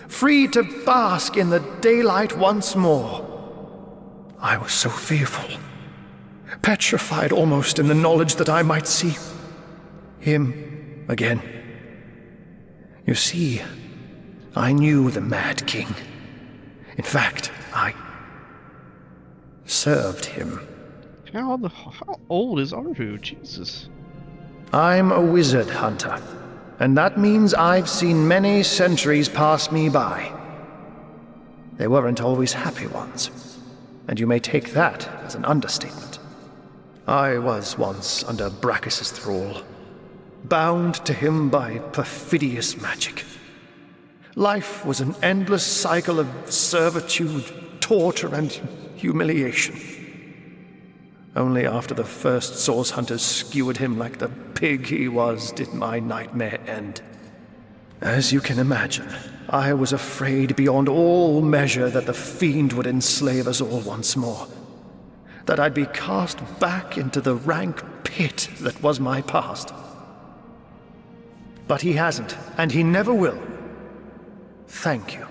free to bask in the daylight once more. I was so fearful, petrified almost in the knowledge that I might see him again. You see, I knew the Mad King. In fact, I served him. How old is Arhu? Jesus. I'm a wizard hunter, and that means I've seen many centuries pass me by. They weren't always happy ones, and you may take that as an understatement. I was once under Braccus's thrall, bound to him by perfidious magic. Life was an endless cycle of servitude, torture, and humiliation. Only after the first source hunters skewered him like the pig he was did my nightmare end. As you can imagine, I was afraid beyond all measure that the fiend would enslave us all once more. That I'd be cast back into the rank pit that was my past. But he hasn't, and he never will. Thank you.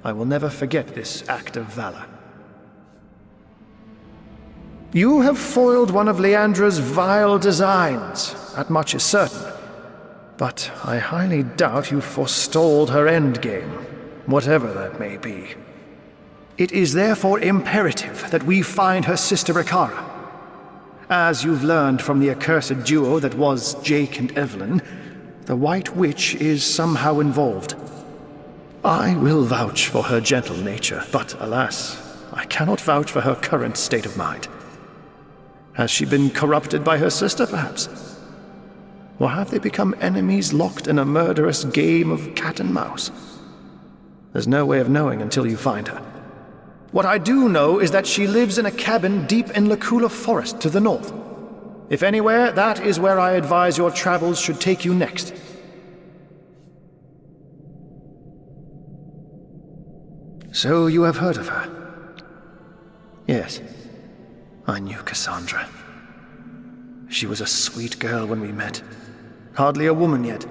I will never forget this act of valor. You have foiled one of Leandra's vile designs, that much is certain. But I highly doubt you forestalled her endgame, whatever that may be. It is therefore imperative that we find her sister Ikara. As you've learned from the accursed duo that was Jake and Evelyn, the White Witch is somehow involved. I will vouch for her gentle nature, but alas, I cannot vouch for her current state of mind. Has she been corrupted by her sister, perhaps? Or have they become enemies locked in a murderous game of cat and mouse? There's no way of knowing until you find her. What I do know is that she lives in a cabin deep in Lacula Forest to the north. If anywhere, that is where I advise your travels should take you next. So you have heard of her? Yes. I knew Cassandra. She was a sweet girl when we met. Hardly a woman yet.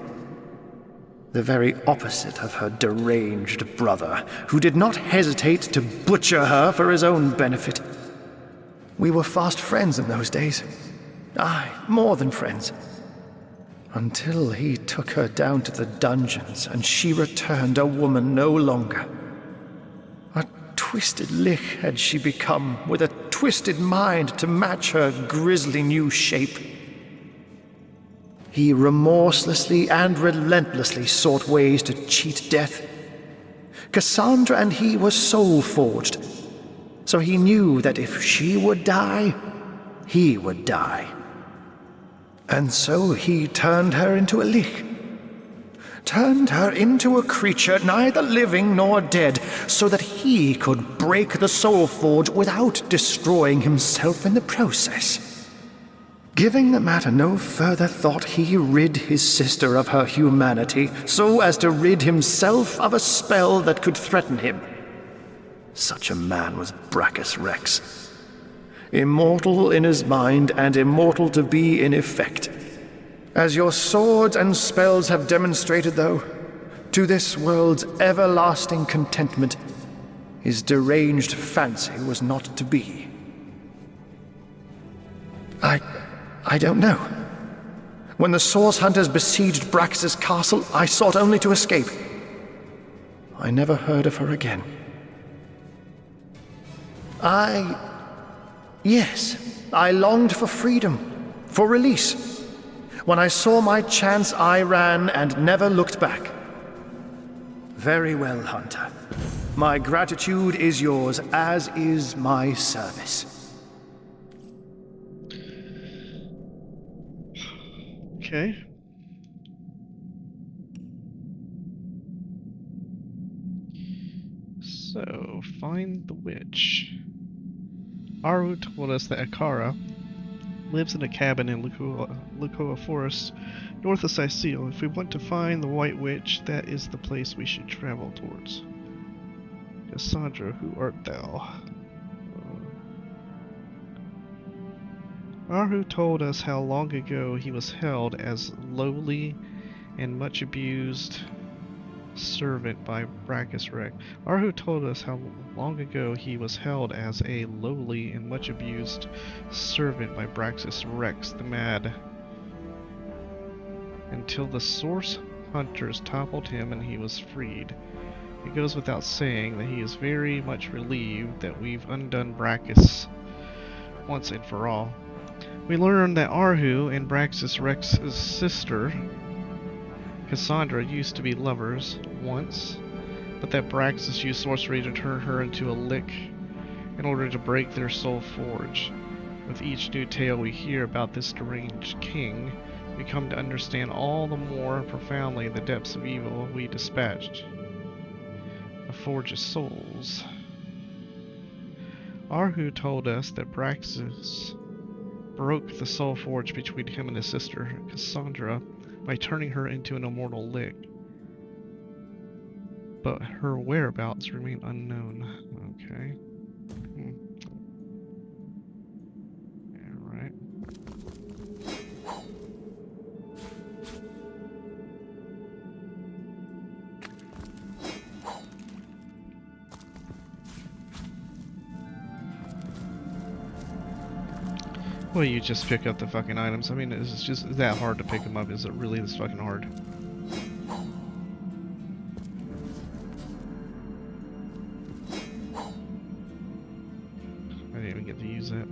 The very opposite of her deranged brother, who did not hesitate to butcher her for his own benefit. We were fast friends in those days. Aye, more than friends. Until he took her down to the dungeons and she returned a woman no longer. A twisted lich had she become, with a twisted mind to match her grisly new shape. He remorselessly and relentlessly sought ways to cheat death. Cassandra and he were soul-forged, so he knew that if she would die, he would die. And so he turned her into a lich. Turned her into a creature neither living nor dead, so that he could break the soul forge without destroying himself in the process. Giving the matter no further thought, he rid his sister of her humanity, so as to rid himself of a spell that could threaten him. Such a man was Braccus Rex. Immortal in his mind and immortal to be in effect. As your swords and spells have demonstrated, though, to this world's everlasting contentment, his deranged fancy was not to be. I don't know. When the Source Hunters besieged Braccus' castle, I sought only to escape. I never heard of her again. Yes, I longed for freedom, for release. When I saw my chance, I ran and never looked back. Very well, Hunter. My gratitude is yours, as is my service. Okay. So, find the witch. Aru told us that Akara lives in a cabin in Lukoa Forest, north of Sicil. If we want to find the White Witch, that is the place we should travel towards. Cassandra, who art thou? Aru told us how long ago he was held as lowly and much abused servant by Braccus Rex. Aru told us how long ago he was held as a lowly and much abused servant by Braccus Rex the Mad, until the Source Hunters toppled him and he was freed. It goes without saying that he is very much relieved that we've undone Braccus once and for all. We learned that Aru and Braccus Rex's sister, Cassandra, used to be lovers once, but that Braccus used sorcery to turn her into a lich in order to break their soul forge. With each new tale we hear about this deranged king, we come to understand all the more profoundly the depths of evil we dispatched. A forge of souls. Aru told us that Braccus broke the soul forge between him and his sister, Cassandra, by turning her into an immortal lich. But her whereabouts remain unknown. Okay. Alright. Well, you just pick up the fucking items. I mean, it's just that hard to pick them up. Is it really this fucking hard? I didn't even get to use that.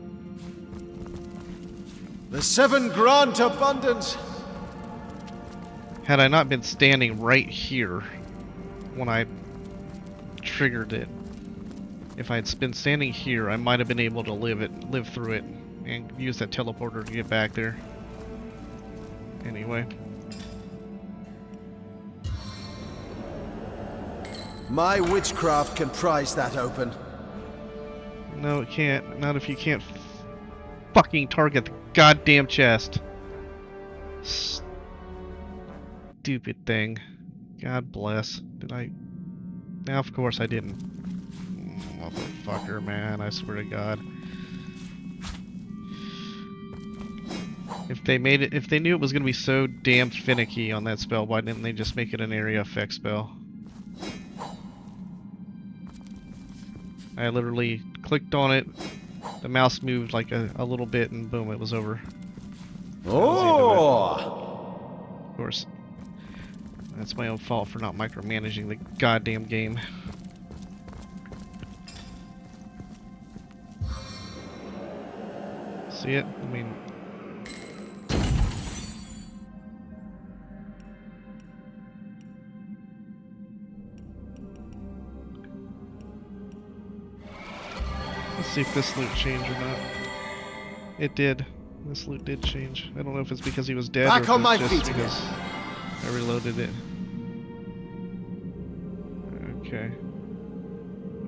The 7 grant abundance. Had I not been standing right here when I triggered it, if I had been standing here, I might have been able to live through it and use that teleporter to get back there. Anyway. My witchcraft can prise that open. No, it can't. Not if you can't fucking target the goddamn chest. Stupid thing. God bless. Did I? Now, of course I didn't. Motherfucker, man. I swear to God. If they made it, if they knew it was going to be so damn finicky on that spell, why didn't they just make it an area effect spell? I literally clicked on it, the mouse moved like a little bit, and boom, it was over. Oh! Of course, that's my own fault for not micromanaging the goddamn game. See it? I mean... Let's see if this loot changed or not. It did. This loot did change. I don't know if it's because he was dead Back or on if my it's feet just again. because I reloaded it. Okay.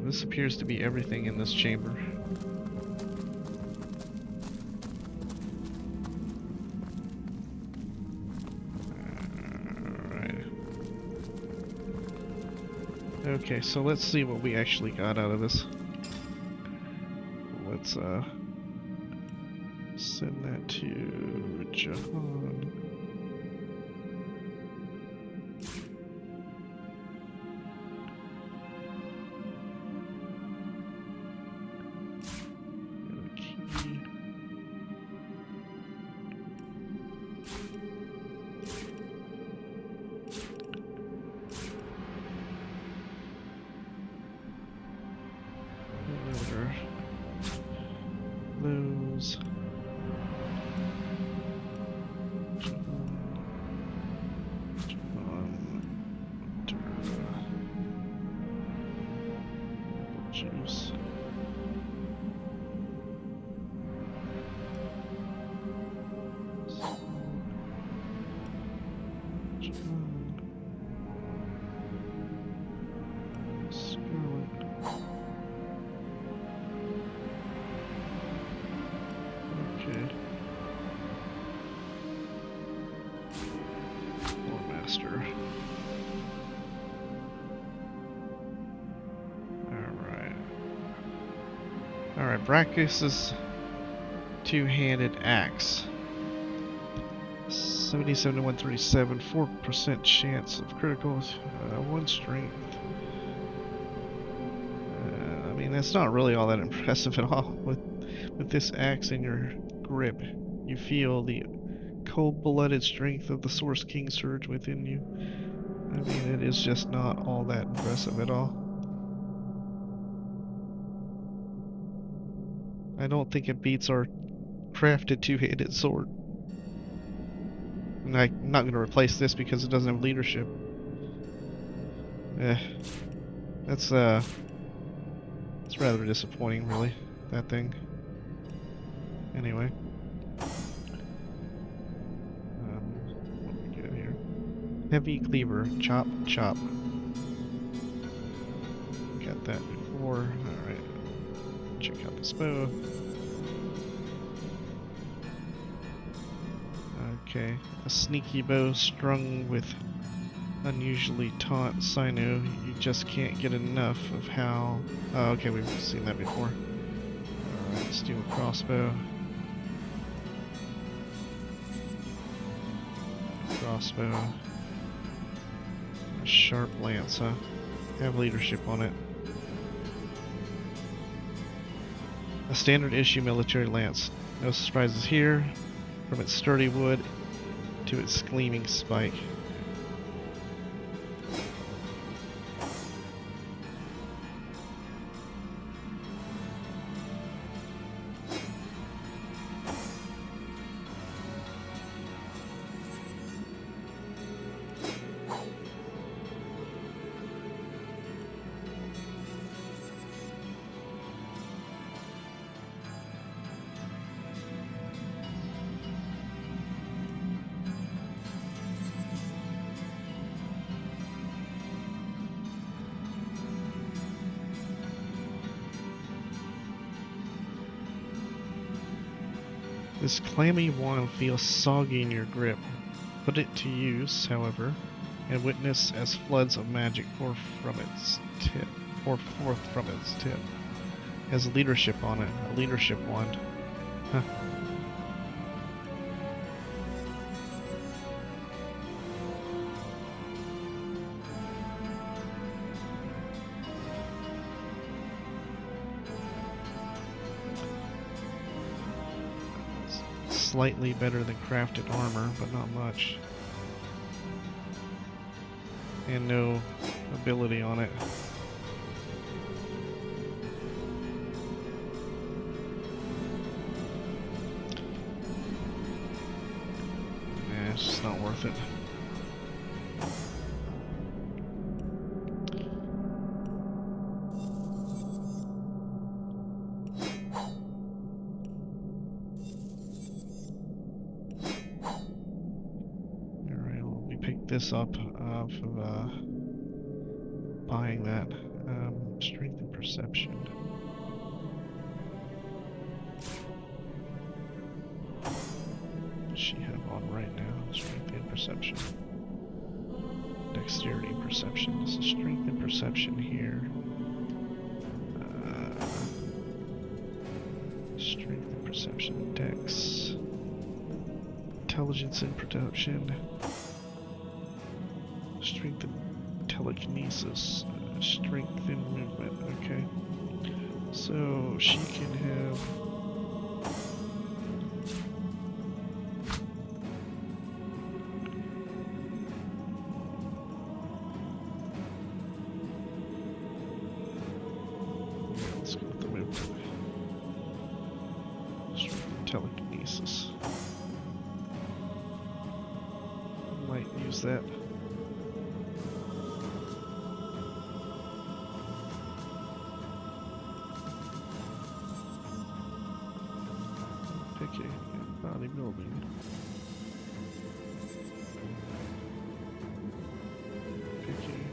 This appears to be everything in this chamber. Alright. Okay, so let's see what we actually got out of this. Let's send that to Jahan. Okay. Those. Juice. Okay. Lord Master. Alright, Braccus' two-handed axe. 77 to 137, 4% chance of critical, 1 strength. I mean, that's not really all that impressive at all. With this axe in your grip, you feel the cold-blooded strength of the Source King surge within you. I mean, it is just not all that impressive at all. I don't think it beats our crafted two-handed sword. And I'm not going to replace this because it doesn't have leadership. That's it's rather disappointing, really, that thing. Anyway. What do we get here? Heavy cleaver, chop, chop. Got that before. Alright. Check out this bow. Okay, a sneaky bow strung with unusually taut sinew. You just can't get enough of how... Oh, okay, we've seen that before. Alright, steel crossbow. Crossbow. A sharp lance, huh? Have leadership on it. A standard issue military lance. No surprises here. From its sturdy wood to its gleaming spike. This clammy wand feels soggy in your grip. Put it to use, however, and witness as floods of magic pour forth from its tip. Has leadership on it, a leadership wand. Huh. slightly better than crafted armor, but not much. And no ability on it. Nah, it's just not worth it. This up off of buying that. Strength and perception. What does she have on right now? Strength and perception. Dexterity and perception. This is strength and perception here. Strength and perception. Dex. Intelligence and perception. Strength and telekinesis, strength and movement, okay. So she can have... Let's go with the movement. Strength and telekinesis. Might use that. Picking and bodybuilding. Picking.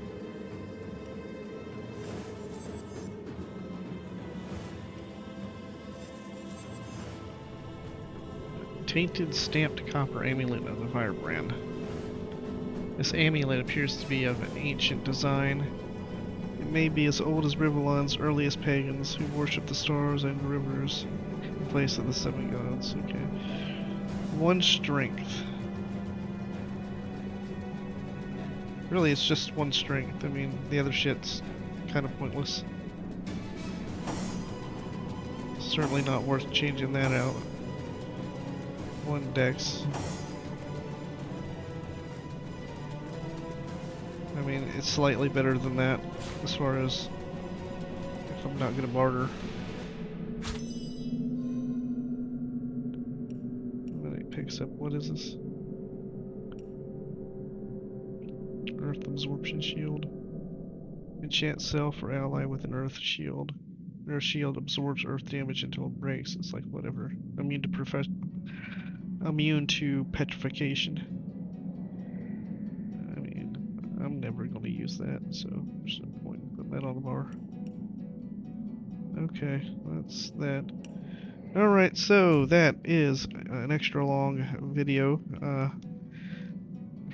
Tainted stamped copper amulet of the firebrand. This amulet appears to be of an ancient design. It may be as old as Rivellon's earliest pagans who worship the stars and rivers in place of the seven gods. Okay. 1 strength. Really, it's just 1 strength. I mean, the other shit's kind of pointless. Certainly not worth changing that out. 1 dex. I mean, it's slightly better than that as far as if I'm not gonna barter. Then it picks up, what is this? Earth absorption shield. Enchant self or ally with an earth shield. Their shield absorbs earth damage until it breaks. It's like whatever. Immune to petrification. I mean, I'm never going to use that, so there's no point in putting that on the bar. Okay, that's that. Alright, so that is an extra long video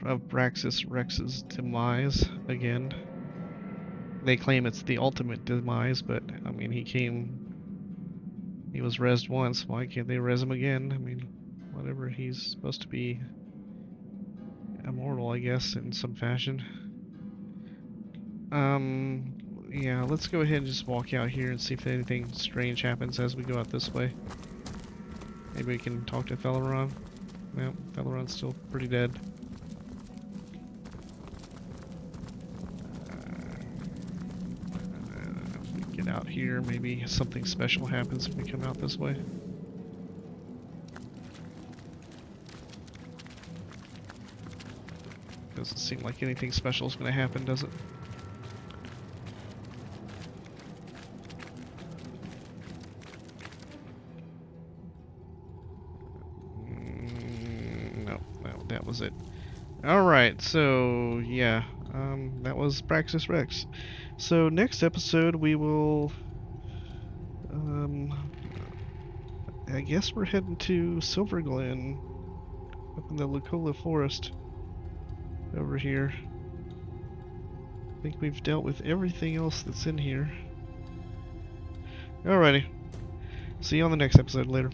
of Braccus Rex's demise again. They claim it's the ultimate demise, but I mean, he was rezzed once, why can't they res him again? I mean, whatever, he's supposed to be immortal, I guess, in some fashion. Yeah, let's go ahead and just walk out here and see if anything strange happens as we go out this way. Maybe we can talk to Feleron. No, Feleron's still pretty dead. If we get out here, maybe something special happens if we come out this way. Doesn't seem like anything special is going to happen, does it? No, that was it. Alright, so yeah, that was Braccus Rex. So next episode we will, I guess we're heading to Silverglen, up in the Lucola Forest, over here. I think we've dealt with everything else that's in here. Alrighty, see you on the next episode later.